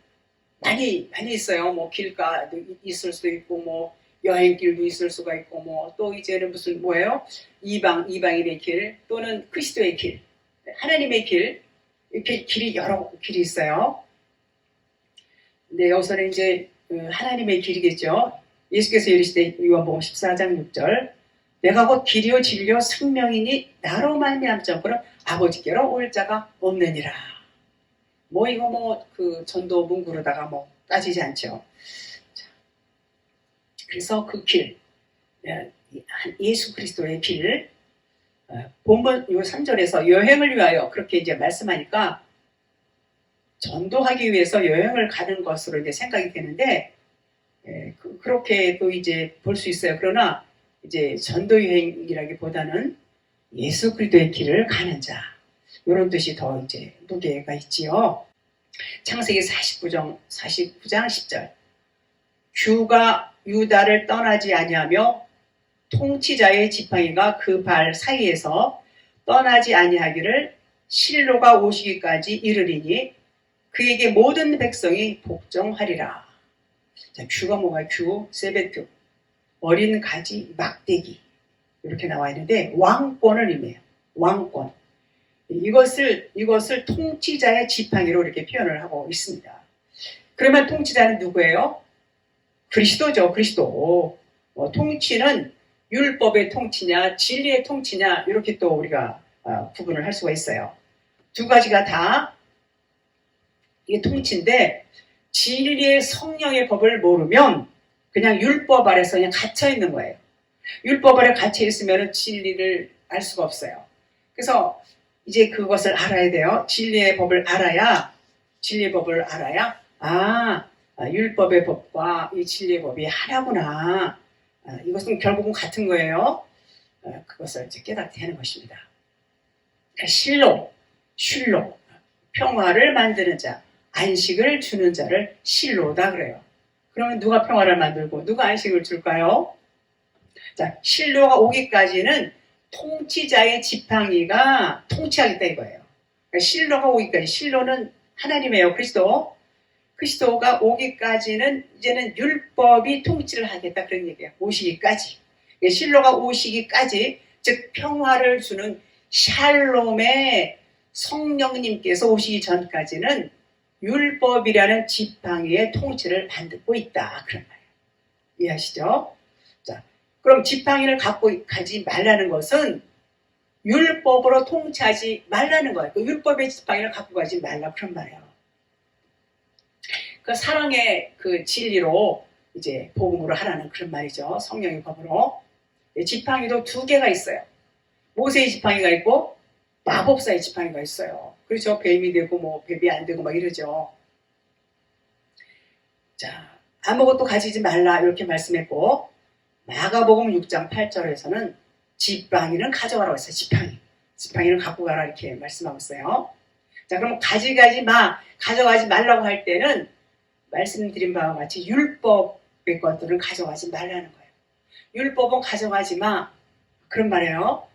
많이 있어요. 뭐 길가도 있을 수도 있고 뭐 여행길도 있을 수가 있고 뭐 또 이제는 무슨 뭐예요? 이방인의 길 또는 그리스도의 길, 하나님의 길 이렇게 길이 여러 길이 있어요. 근데 여기서는 이제 하나님의 길이겠죠. 예수께서 이르시되 요한복음 14장 6절 내가 곧 길이요 진리요 생명이니 나로 말미암자고는 아버지께로 올 자가 없느니라. 뭐 이거 뭐 그 전도 문구로다가 뭐 따지지 않죠. 자, 그래서 그 길, 예수 그리스도의 길, 본문 요 3절에서 여행을 위하여 그렇게 이제 말씀하니까 전도하기 위해서 여행을 가는 것으로 이제 생각이 되는데 그렇게 또 이제 볼 수 있어요. 그러나 이제 전도 여행이라기보다는 예수 그리스도의 길을 가는 자 이런 뜻이 더 이제 무게가 있지요. 창세기 49장 10절 주가 유다를 떠나지 아니하며 통치자의 지팡이가 그 발 사이에서 떠나지 아니하기를 실로가 오시기까지 이르리니 그에게 모든 백성이 복종하리라. 자, 큐가 뭐가 큐, 세베트, 어린 가지, 막대기 이렇게 나와 있는데 왕권을 의미해요. 왕권. 이것을 통치자의 지팡이로 이렇게 표현을 하고 있습니다. 그러면 통치자는 누구예요? 그리스도죠. 그리스도. 통치는 율법의 통치냐 진리의 통치냐 이렇게 또 우리가 구분을 할 수가 있어요. 두 가지가 다 이게 통치인데 진리의 성령의 법을 모르면 그냥 율법 아래서 그냥 갇혀 있는 거예요. 율법 아래 갇혀 있으면 진리를 알 수가 없어요. 그래서 이제 그것을 알아야 돼요. 진리의 법을 알아야 율법의 법과 이 진리의 법이 하나구나. 이것은 결국은 같은 거예요. 그것을 이제 깨닫게 하는 것입니다. 쉴로, 평화를 만드는 자, 안식을 주는 자를 쉴로다 그래요. 그러면 누가 평화를 만들고 누가 안식을 줄까요? 자, 쉴로가 오기까지는 통치자의 지팡이가 통치하겠다 이거예요. 그러니까 쉴로가 오기까지, 쉴로는 하나님이에요. 그리스도가 오기까지는 이제는 율법이 통치를 하겠다 그런 얘기예요. 오시기까지. 쉴로가 오시기까지, 즉 평화를 주는 샬롬의 성령님께서 오시기 전까지는 율법이라는 지팡이의 통치를 받고 있다 그런 말이에요. 이해하시죠? 자, 그럼 지팡이를 갖고 가지 말라는 것은 율법으로 통치하지 말라는 거예요. 그 율법의 지팡이를 갖고 가지 말라 그런 말이에요. 그 사랑의 그 진리로 이제 복음으로 하라는 그런 말이죠. 성령의 법으로. 지팡이도 두 개가 있어요. 모세의 지팡이가 있고 마법사의 지팡이가 있어요. 그렇죠. 뱀이 되고 뭐 뱀이 안 되고 막 이러죠. 자, 아무것도 가지지 말라 이렇게 말씀했고, 마가복음 6장 8절에서는 지팡이는 가져가라고 했어요. 지팡이는 갖고 가라 이렇게 말씀하고 있어요. 자, 그럼 가져가지 말라고 할 때는 말씀드린 바와 같이 율법의 것들을 가져가지 말라는 거예요. 율법은 가져가지 마 그런 말이에요.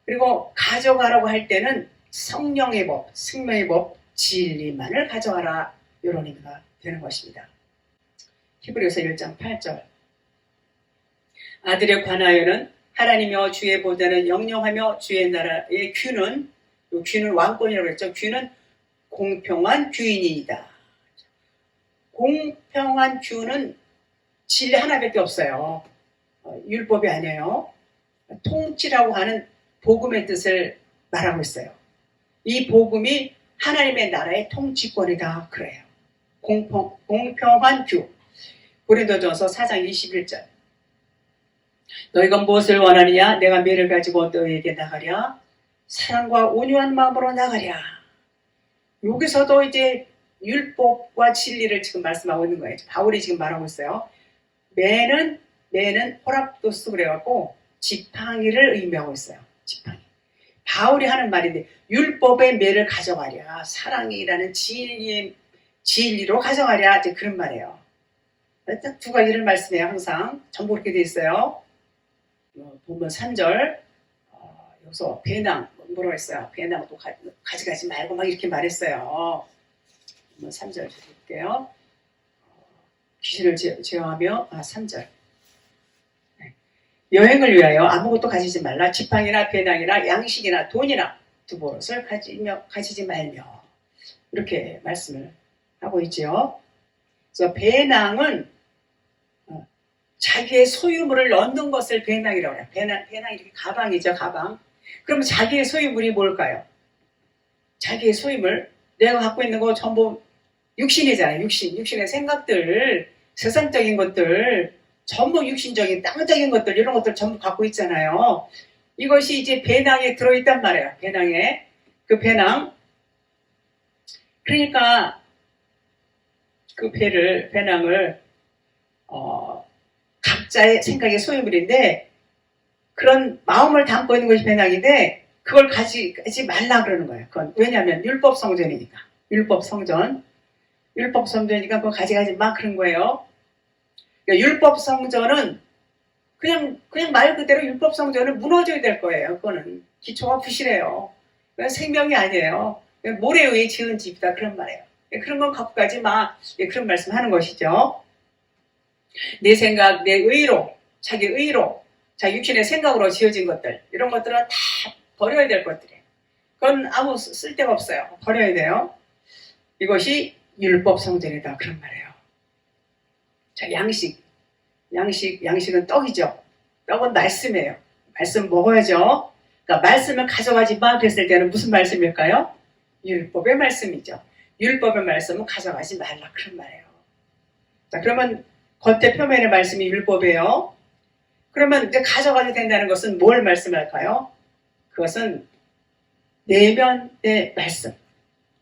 그리고 가져가라고 할 때는 성령의 법, 생명의 법, 진리만을 가져가라 이런 의미가 되는 것입니다. 히브리서 1장 8절, 아들에 관하여는 하나님이여 주의 보좌는 영영하며 주의 나라의 귀는 왕권이라고 했죠. 귀는 공평한 규인이다. 공평한 규는 진리 하나밖에 없어요. 율법이 아니에요. 통치라고 하는 복음의 뜻을 말하고 있어요. 이 복음이 하나님의 나라의 통치권이다 그래요. 공평한 규. 고린도전서 4장 21절, 너희가 무엇을 원하느냐? 내가 매를 가지고 너희에게 나가랴. 사랑과 온유한 마음으로 나가랴. 여기서도 이제 율법과 진리를 지금 말씀하고 있는 거예요. 바울이 지금 말하고 있어요. 매는 호랍도스 그래갖고 지팡이를 의미하고 있어요. 지팡이. 바울이 하는 말인데 율법의 매를 가져가랴. 사랑이라는 진리로 가져가랴. 이제 그런 말이에요. 딱 두 가지를 말씀해요. 항상 전부 그렇게 돼 있어요. 보면 3절, 여기서 배낭 뭐라고 했어요? 배낭도 가져가지 말고 막 이렇게 말했어요. 3절 드릴게요. 귀신을 제어하며 3절, 여행을 위하여 아무것도 가지지 말라. 지팡이나 배낭이나 양식이나 돈이나 두 버릇을 가지지 말며 이렇게 말씀을 하고 있죠. 그래서 배낭은 자기의 소유물을 넣는 것을 배낭이라고 해요. 배낭이 이렇게 가방이죠, 가방. 그럼 자기의 소유물이 뭘까요? 자기의 소유물, 내가 갖고 있는 거 전부 육신이잖아요. 육신의 생각들, 세상적인 것들, 전부 육신적인, 땅적인 것들, 이런 것들 전부 갖고 있잖아요. 이것이 이제 배낭에 들어있단 말이에요. 배낭에. 그 배낭. 그러니까 그 배낭을 각자의 생각의 소유물인데 그런 마음을 담고 있는 것이 배낭인데 그걸 가지지 말라 그러는 거예요. 그건 왜냐하면 율법 성전이니까. 율법 성전이니까 그거 가져가지 마 그런 거예요. 그러니까 율법 성전은 그냥 말 그대로 율법 성전은 무너져야 될 거예요. 그거는 기초가 부실해요. 생명이 아니에요. 모래 위에 지은 집이다 그런 말이에요. 그런 건 갖고 가지 마. 그런 말씀하는 것이죠. 내 생각, 내 의로, 자기 육신의 생각으로 지어진 것들, 이런 것들은 다 버려야 될 것들이에요. 그건 아무 쓸데가 없어요. 버려야 돼요. 이것이 율법 성전이다 그런 말이에요. 자, 양식은 떡이죠. 떡은 말씀이에요. 말씀 먹어야죠. 그러니까 말씀을 가져가지 마 그랬을 때는 무슨 말씀일까요? 율법의 말씀이죠. 율법의 말씀은 가져가지 말라 그런 말이에요. 자, 그러면 겉에 표면의 말씀이 율법이에요. 그러면 이제 가져가도 된다는 것은 뭘 말씀할까요? 그것은 내면의 말씀,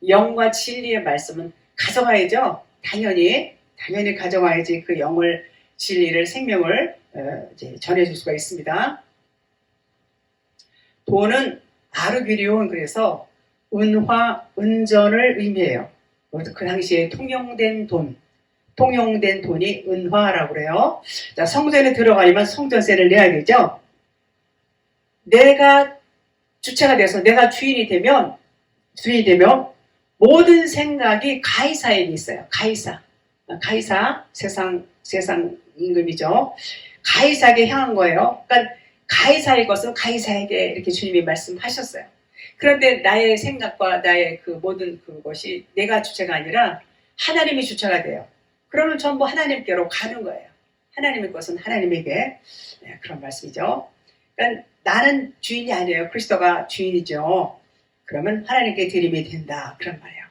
영과 진리의 말씀은 가져가야죠. 당연히 가져가야지 그 영을, 진리를, 생명을 이제 전해줄 수가 있습니다. 돈은 아르기리온, 그래서 은화, 은전을 의미해요. 그 당시에 통용된 돈이 은화라고 그래요. 자, 성전에 들어가려면 성전세를 내야 되죠. 내가 주체가 돼서 내가 주인이 되면 모든 생각이 가이사에게 있어요. 가이사 세상 임금이죠. 가이사에게 향한 거예요. 그러니까 가이사의 것은 가이사에게 이렇게 주님이 말씀하셨어요. 그런데 나의 생각과 나의 그 모든 그것이 내가 주체가 아니라 하나님이 주체가 돼요. 그러면 전부 하나님께로 가는 거예요. 하나님의 것은 하나님에게. 그런 말씀이죠. 그러니까 나는 주인이 아니에요. 그리스도가 주인이죠. 그러면 하나님께 드림이 된다. 그런 말이에요.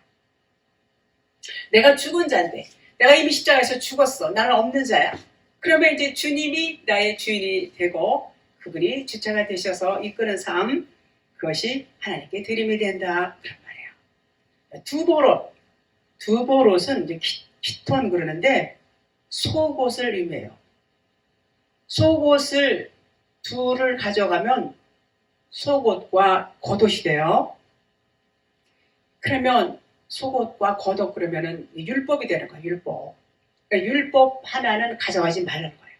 내가 죽은 자인데, 내가 이미 십자가에서 죽었어. 나는 없는 자야. 그러면 이제 주님이 나의 주인이 되고 그분이 주체가 되셔서 이끄는 삶, 그것이 하나님께 드림이 된다. 그런 말이에요. 두보롯은 이제 키톤 그러는데 속옷을 의미해요. 속옷을 둘을 가져가면 속옷과 겉옷이 돼요. 그러면 속옷과 겉옷 그러면은 율법이 되는 거예요. 율법. 그러니까 율법 하나는 가져가지 말라는 거예요.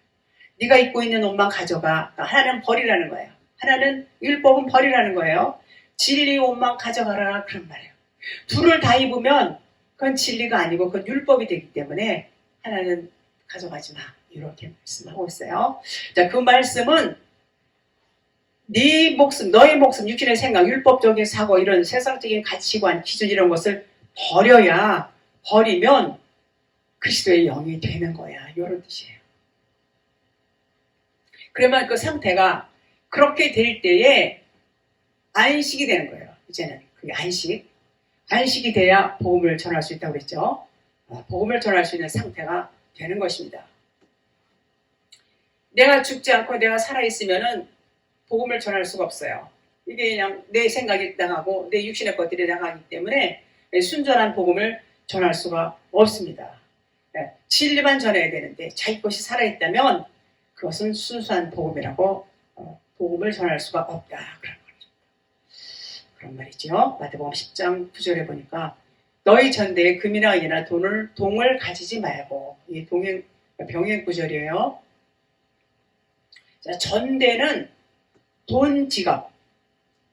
네가 입고 있는 옷만 가져가. 그러니까 하나는 버리라는 거예요. 하나는 율법은 버리라는 거예요. 진리 옷만 가져가라 그런 말이에요. 둘을 다 입으면 그건 진리가 아니고 그건 율법이 되기 때문에 하나는 가져가지 마. 이렇게 말씀하고 있어요. 자, 그 말씀은 네 목숨, 너의 목숨, 육신의 생각, 율법적인 사고, 이런 세상적인 가치관, 기준 이런 것을 버리면 그리스도의 영이 되는 거야. 이런 뜻이에요. 그러면 그 상태가 그렇게 될 때에 안식이 되는 거예요. 이제는 그게 안식이 돼야 복음을 전할 수 있다고 그랬죠. 복음을 전할 수 있는 상태가 되는 것입니다. 내가 죽지 않고 내가 살아있으면은 복음을 전할 수가 없어요. 이게 그냥 내 생각이 나가고 내 육신의 것들이 나가기 때문에 순전한 복음을 전할 수가 없습니다. 진리만 전해야 되는데 자기 것이 살아있다면 그것은 순수한 복음이라고 복음을 전할 수가 없다. 그런 말이죠. 마태복음 10장 9절에 보니까 너희 전대에 금이나 은이나 동을 가지지 말고, 이 병행 구절이에요. 자, 전대는 돈 지갑,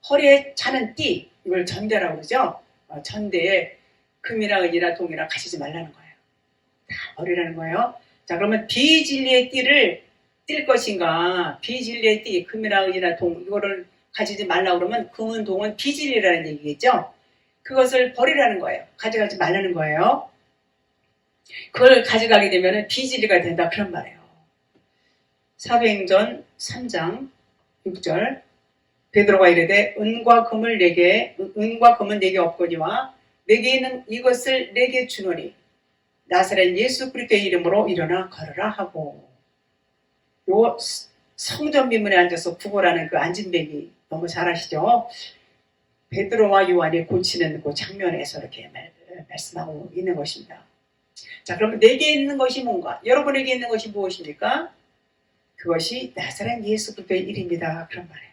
허리에 차는 띠, 이걸 전대라고 그러죠. 전대에 금이나 은이나 동이나 가지지 말라는 거예요. 다 버리라는 거예요. 자, 그러면 비진리의 띠를 뛸 것인가? 비진리의 띠, 금이나 은이나 동, 이거를 가지지 말라고 그러면 금은 동은 비진리라는 얘기겠죠. 그것을 버리라는 거예요. 가져가지 말라는 거예요. 그걸 가져가게 되면 비진리가 된다. 그런 말이에요. 사도행전 3장 6절 베드로가 이르되 은과 금은 내게 없거니와 내게 있는 이것을 내게 주노니 나사렛 예수 그리스도의 이름으로 일어나 걸으라 하고, 요 성전 미문에 앉아서 구걸하는 그 앉은배기 너무 잘 아시죠? 베드로와 요한이 고치는 그 장면에서 이렇게 말씀하고 있는 것입니다. 자, 그러면 내게 있는 것이 뭔가? 여러분에게 있는 것이 무엇입니까? 그것이 나사렛 예수 그리스도의 이름이다. 그런 말이에요.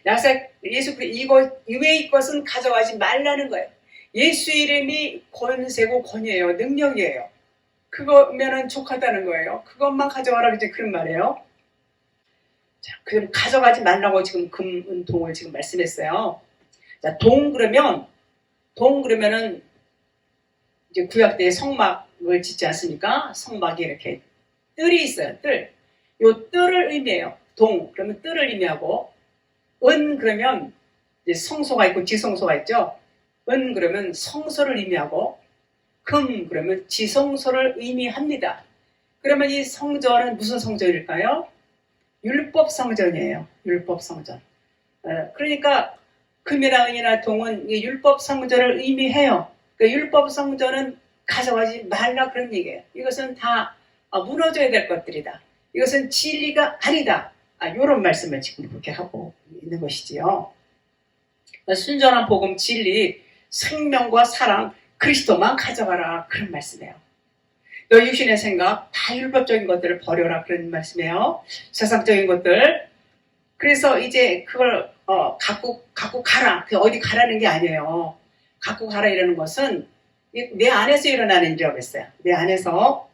나사렛 예수 그리스도 이외의 것은 가져가지 말라는 거예요. 예수 이름이 권세고 권위예요. 능력이에요. 그거면은 족하다는 거예요. 그것만 가져가라 이제 그런 말이에요. 자, 그럼 가져가지 말라고 지금 금, 은, 동을 지금 말씀했어요. 자, 동 그러면은 이제 구약 때 성막을 짓지 않습니까? 성막에 이렇게 뜰이 있어요. 뜰. 요 뜰을 의미해요. 동 그러면 뜰을 의미하고, 은 그러면 이제 성소가 있고 지성소가 있죠. 은 그러면 성소를 의미하고, 금 그러면 지성소를 의미합니다. 그러면 이 성전은 무슨 성전일까요? 율법 성전이에요. 율법 성전. 그러니까 금이나 은이나 동은 율법 성전을 의미해요. 그 율법 성전은 가져가지 말라 그런 얘기예요. 이것은 다 무너져야 될 것들이다. 이것은 진리가 아니다. 이런 말씀을 지금 그렇게 하고 있는 것이지요. 순전한 복음, 진리, 생명과 사랑, 그리스도만 가져가라 그런 말씀이에요. 너 육신의 생각, 다 율법적인 것들을 버려라 그런 말씀이에요. 세상적인 것들. 그래서 이제 그걸 갖고 가라. 어디 가라는 게 아니에요. 갖고 가라 이러는 것은 내 안에서 일어나는 일이라고 했어요. 내 안에서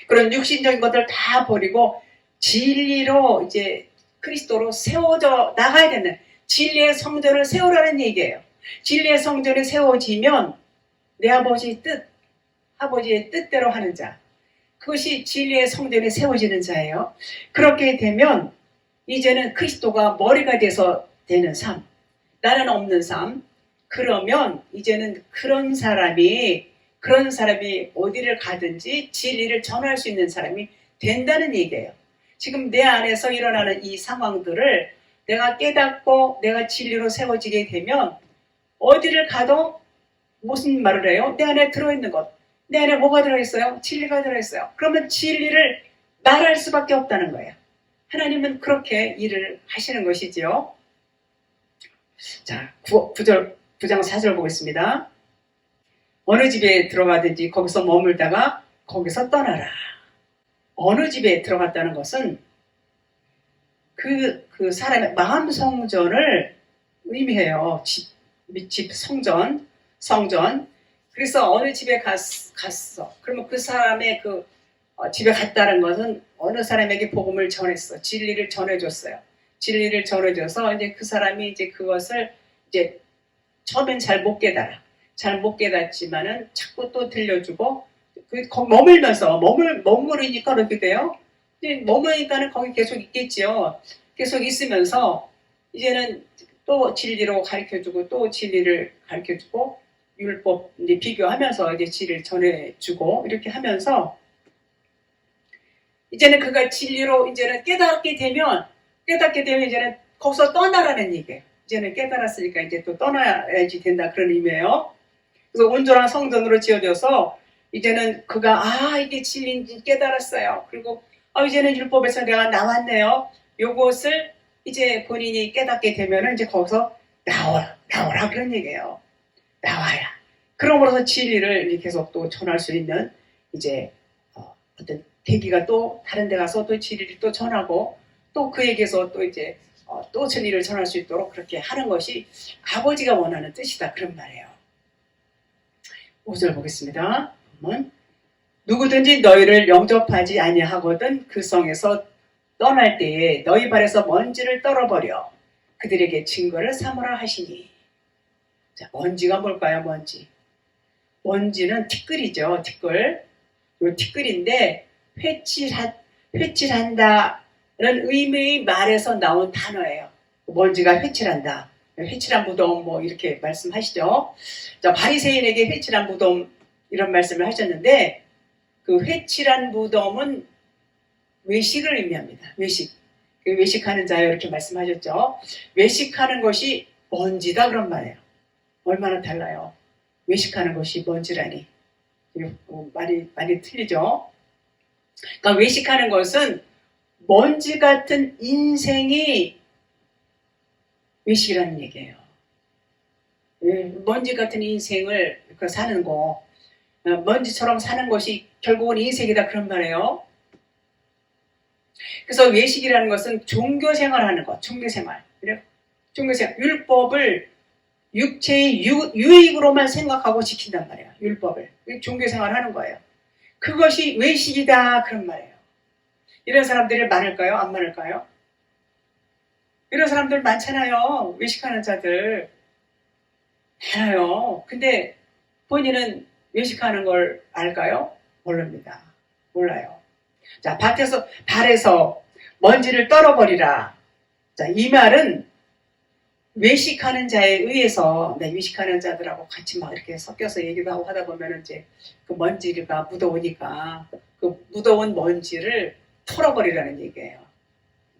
그런 육신적인 것들 다 버리고 진리로 이제 그리스도로 세워져 나가야 되는 진리의 성전을 세우라는 얘기예요. 진리의 성전이 세워지면 내 아버지의 뜻, 아버지의 뜻대로 하는 자, 그것이 진리의 성전이 세워지는 자예요. 그렇게 되면 이제는 그리스도가 머리가 돼서 되는 삶, 나는 없는 삶. 그러면 이제는 그런 사람이 어디를 가든지 진리를 전할 수 있는 사람이 된다는 얘기예요. 지금 내 안에서 일어나는 이 상황들을 내가 깨닫고 내가 진리로 세워지게 되면 어디를 가도 무슨 말을 해요? 내 안에 들어있는 것. 내 안에 뭐가 들어있어요? 진리가 들어있어요. 그러면 진리를 말할 수밖에 없다는 거예요. 하나님은 그렇게 일을 하시는 것이지요. 자, 9장 4절 보겠습니다. 어느 집에 들어가든지 거기서 머물다가 거기서 떠나라. 어느 집에 들어갔다는 것은 그 사람의 마음 성전을 의미해요. 집 성전. 그래서 어느 집에 갔어. 그러면 그 사람의 집에 갔다는 것은 어느 사람에게 복음을 전했어. 진리를 전해줬어요. 진리를 전해줘서 이제 그 사람이 이제 그것을 이제 처음엔 잘 못 깨닫지만은 자꾸 또 들려주고 머물면서 머무르니까 어떻게 돼요? 머무르니까는 거기 계속 있겠지요. 계속 있으면서 이제는 또 진리로 가르쳐주고 또 진리를 가르쳐주고 율법 이제 비교하면서 이제 진리를 전해주고 이렇게 하면서 이제는 그가 진리로 이제는 깨닫게 되면 이제는 거기서 떠나라는 얘기예요. 이제는 깨달았으니까 이제 또 떠나야지 된다 그런 의미예요. 그래서 온전한 성전으로 지어져서 이제는 그가 이게 진리인지 깨달았어요. 그리고 이제는 율법에서 내가 나왔네요. 요것을 이제 본인이 깨닫게 되면은 이제 거기서 나오라 그런 얘기예요. 나와야. 그러므로서 진리를 계속 또 전할 수 있는 이제 어떤 계기가 또 다른 데 가서 또 진리를 또 전하고 또 그에게서 또 이제 또 진리를 전할 수 있도록 그렇게 하는 것이 아버지가 원하는 뜻이다 그런 말이에요. 5절 보겠습니다. 누구든지 너희를 영접하지 아니하거든 그 성에서 떠날 때에 너희 발에서 먼지를 떨어버려 그들에게 증거를 삼으라 하시니. 자, 먼지가 뭘까요? 먼지는 티끌이죠. 티끌. 요 티끌인데 회칠한다는 의미의 말에서 나온 단어예요. 먼지가 회칠한다. 회칠한 무덤 뭐 이렇게 말씀하시죠. 자, 바리새인에게 회칠한 무덤 이런 말씀을 하셨는데 그 회칠한 무덤은 외식을 의미합니다. 외식하는 자요 이렇게 말씀하셨죠. 외식하는 것이 먼지다 그런 말이에요. 얼마나 달라요. 외식하는 것이 먼지라니. 말이 틀리죠. 그러니까 외식하는 것은 먼지 같은 인생이 외식이라는 얘기예요. 먼지 같은 인생을 사는 거, 먼지처럼 사는 것이 결국은 인생이다 그런 말이에요. 그래서 외식이라는 것은 종교생활하는 것, 종교생활. 율법을 육체의 유익으로만 생각하고 지킨단 말이에요. 율법을. 종교생활하는 거예요. 그것이 외식이다 그런 말이에요. 이런 사람들이 많을까요? 안 많을까요? 이런 사람들 많잖아요. 외식하는 자들 많아요. 근데 본인은 외식하는 걸 알까요? 모릅니다. 몰라요. 자, 발에서 먼지를 떨어버리라. 자, 이 말은 외식하는 자에 의해서 외식하는 자들하고 같이 막 이렇게 섞여서 얘기도 하고 하다 보면 이제 그 먼지가 묻어오니까 그 묻어온 먼지를 털어버리라는 얘기예요.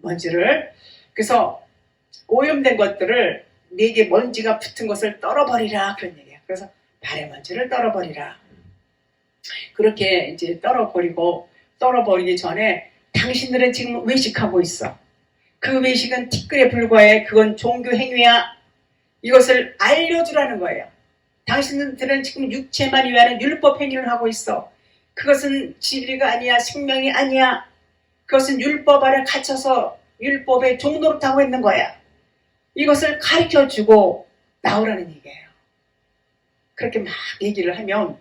먼지를. 그래서 오염된 것들을 내게 먼지가 붙은 것을 떨어버리라 그런 얘기예요. 그래서 발의 먼지를 떨어버리라. 그렇게 이제 떨어버리기 전에 당신들은 지금 외식하고 있어. 그 외식은 티끌에 불과해. 그건 종교 행위야. 이것을 알려주라는 거예요. 당신들은 지금 육체만 위하는 율법 행위를 하고 있어. 그것은 진리가 아니야. 생명이 아니야. 그것은 율법 아래 갇혀서 율법의 종노릇하고 있는 거야. 이것을 가르쳐주고 나오라는 얘기예요. 그렇게 막 얘기를 하면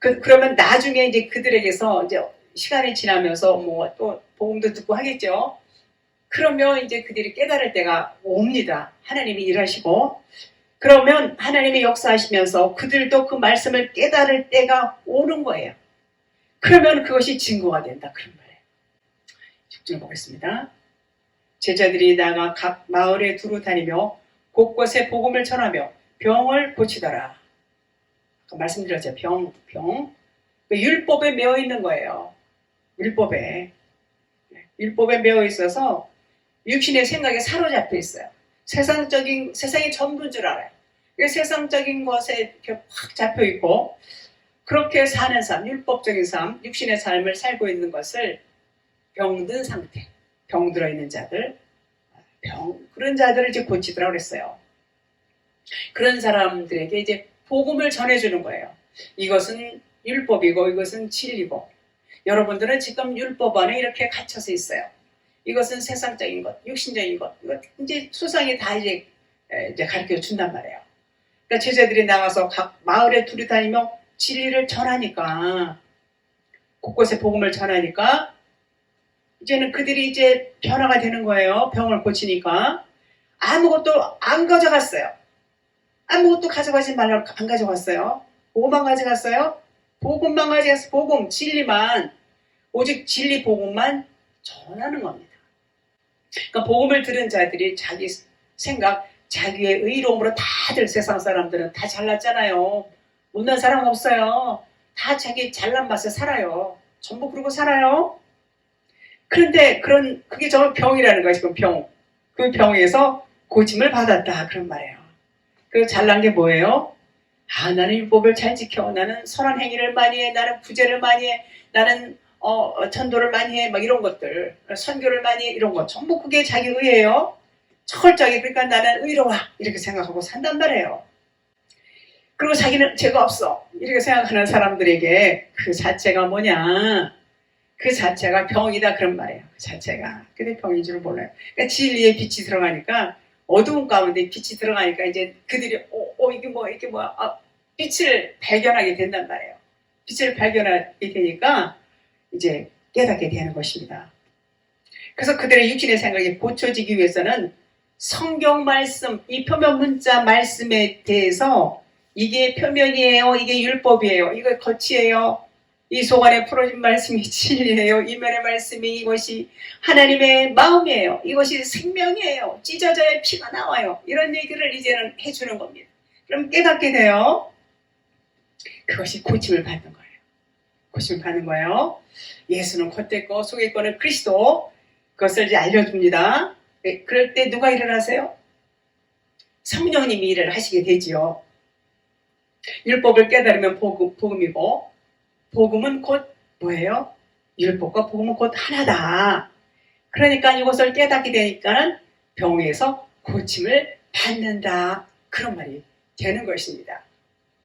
그러면 나중에 이제 그들에게서 이제 시간이 지나면서 뭐 또 복음도 듣고 하겠죠. 그러면 이제 그들이 깨달을 때가 옵니다. 하나님이 일하시고 그러면 하나님이 역사하시면서 그들도 그 말씀을 깨달을 때가 오는 거예요. 그러면 그것이 증거가 된다. 그런 말이에요. 6절 보겠습니다. 제자들이 나가 각 마을에 두루 다니며 곳곳에 복음을 전하며 병을 고치더라. 아까 말씀드렸죠. 병. 율법에 매어 있는 거예요. 율법에 매어 있어서 육신의 생각에 사로잡혀 있어요. 세상이 전부인 줄 알아요. 세상적인 것에 이렇게 확 잡혀 있고 그렇게 사는 삶, 율법적인 삶, 육신의 삶을 살고 있는 것을 병든 상태, 병 들어있는 자들, 그런 자들을 이제 고치더라고 그랬어요. 그런 사람들에게 이제 복음을 전해주는 거예요. 이것은 율법이고 이것은 진리고 여러분들은 지금 율법 안에 이렇게 갇혀서 있어요. 이것은 세상적인 것, 육신적인 것, 이거 이제 수상이 다 이제 가르쳐 준단 말이에요. 그러니까 제자들이 나가서 각 마을에 두루 다니며 진리를 전하니까 곳곳에 복음을 전하니까 이제는 그들이 이제 변화가 되는 거예요. 병을 고치니까 아무것도 안 가져갔어요. 아무것도 가져가지 말라고 안 가져갔어요. 뭐만 가져갔어요? 복음만 가져갔어요. 복음, 진리만, 오직 진리 복음만 전하는 겁니다. 그러니까 복음을 들은 자들이 자기 생각, 자기의 의로움으로 다들 세상 사람들은 다 잘났잖아요. 못난 사람 없어요. 다 자기 잘난 맛에 살아요. 전부 그러고 살아요. 그런데 그게 정말 병이라는 거예요. 지금 병. 그 병에서 고침을 받았다. 그런 말이에요. 그 잘난 게 뭐예요? 나는 율법을 잘 지켜. 나는 선한 행위를 많이 해. 나는 구제를 많이 해. 나는 전도를 많이 해. 막 이런 것들. 선교를 많이 해. 이런 거. 전부 그게 자기 의예요. 철저하게. 그러니까 나는 의로워. 이렇게 생각하고 산단 말이에요. 그리고 자기는 죄가 없어. 이렇게 생각하는 사람들에게 그 자체가 뭐냐. 그 자체가 병이다. 그런 말이에요. 그 자체가. 근데 병인 줄 몰라요. 그러니까 진리에 빛이 들어가니까 어두운 가운데 빛이 들어가니까 이제 그들이 이게 뭐야 빛을 발견하게 된단 말이에요. 빛을 발견하게 되니까 이제 깨닫게 되는 것입니다. 그래서 그들의 육신의 생각이 고쳐지기 위해서는 성경 말씀, 이 표면 문자 말씀에 대해서 이게 표면이에요, 이게 율법이에요, 이거 겉이에요, 이 속 안에 풀어진 말씀이 진리예요, 이면의 말씀이 이것이 하나님의 마음이에요, 이것이 생명이에요, 찢어져야 피가 나와요, 이런 얘기를 이제는 해주는 겁니다. 그럼 깨닫게 돼요. 그것이 고침을 받는 거예요. 고침을 받는 거예요. 예수는 겉에 거 속에 거는 그리스도, 그것을 이제 알려줍니다. 그럴 때 누가 일을 하세요? 성령님이 일을 하시게 되지요. 율법을 깨달으면 복음이고, 복음은 곧 뭐예요? 율법과 복음은 곧 하나다. 그러니까 이것을 깨닫게 되니까 병에서 고침을 받는다. 그런 말이 되는 것입니다.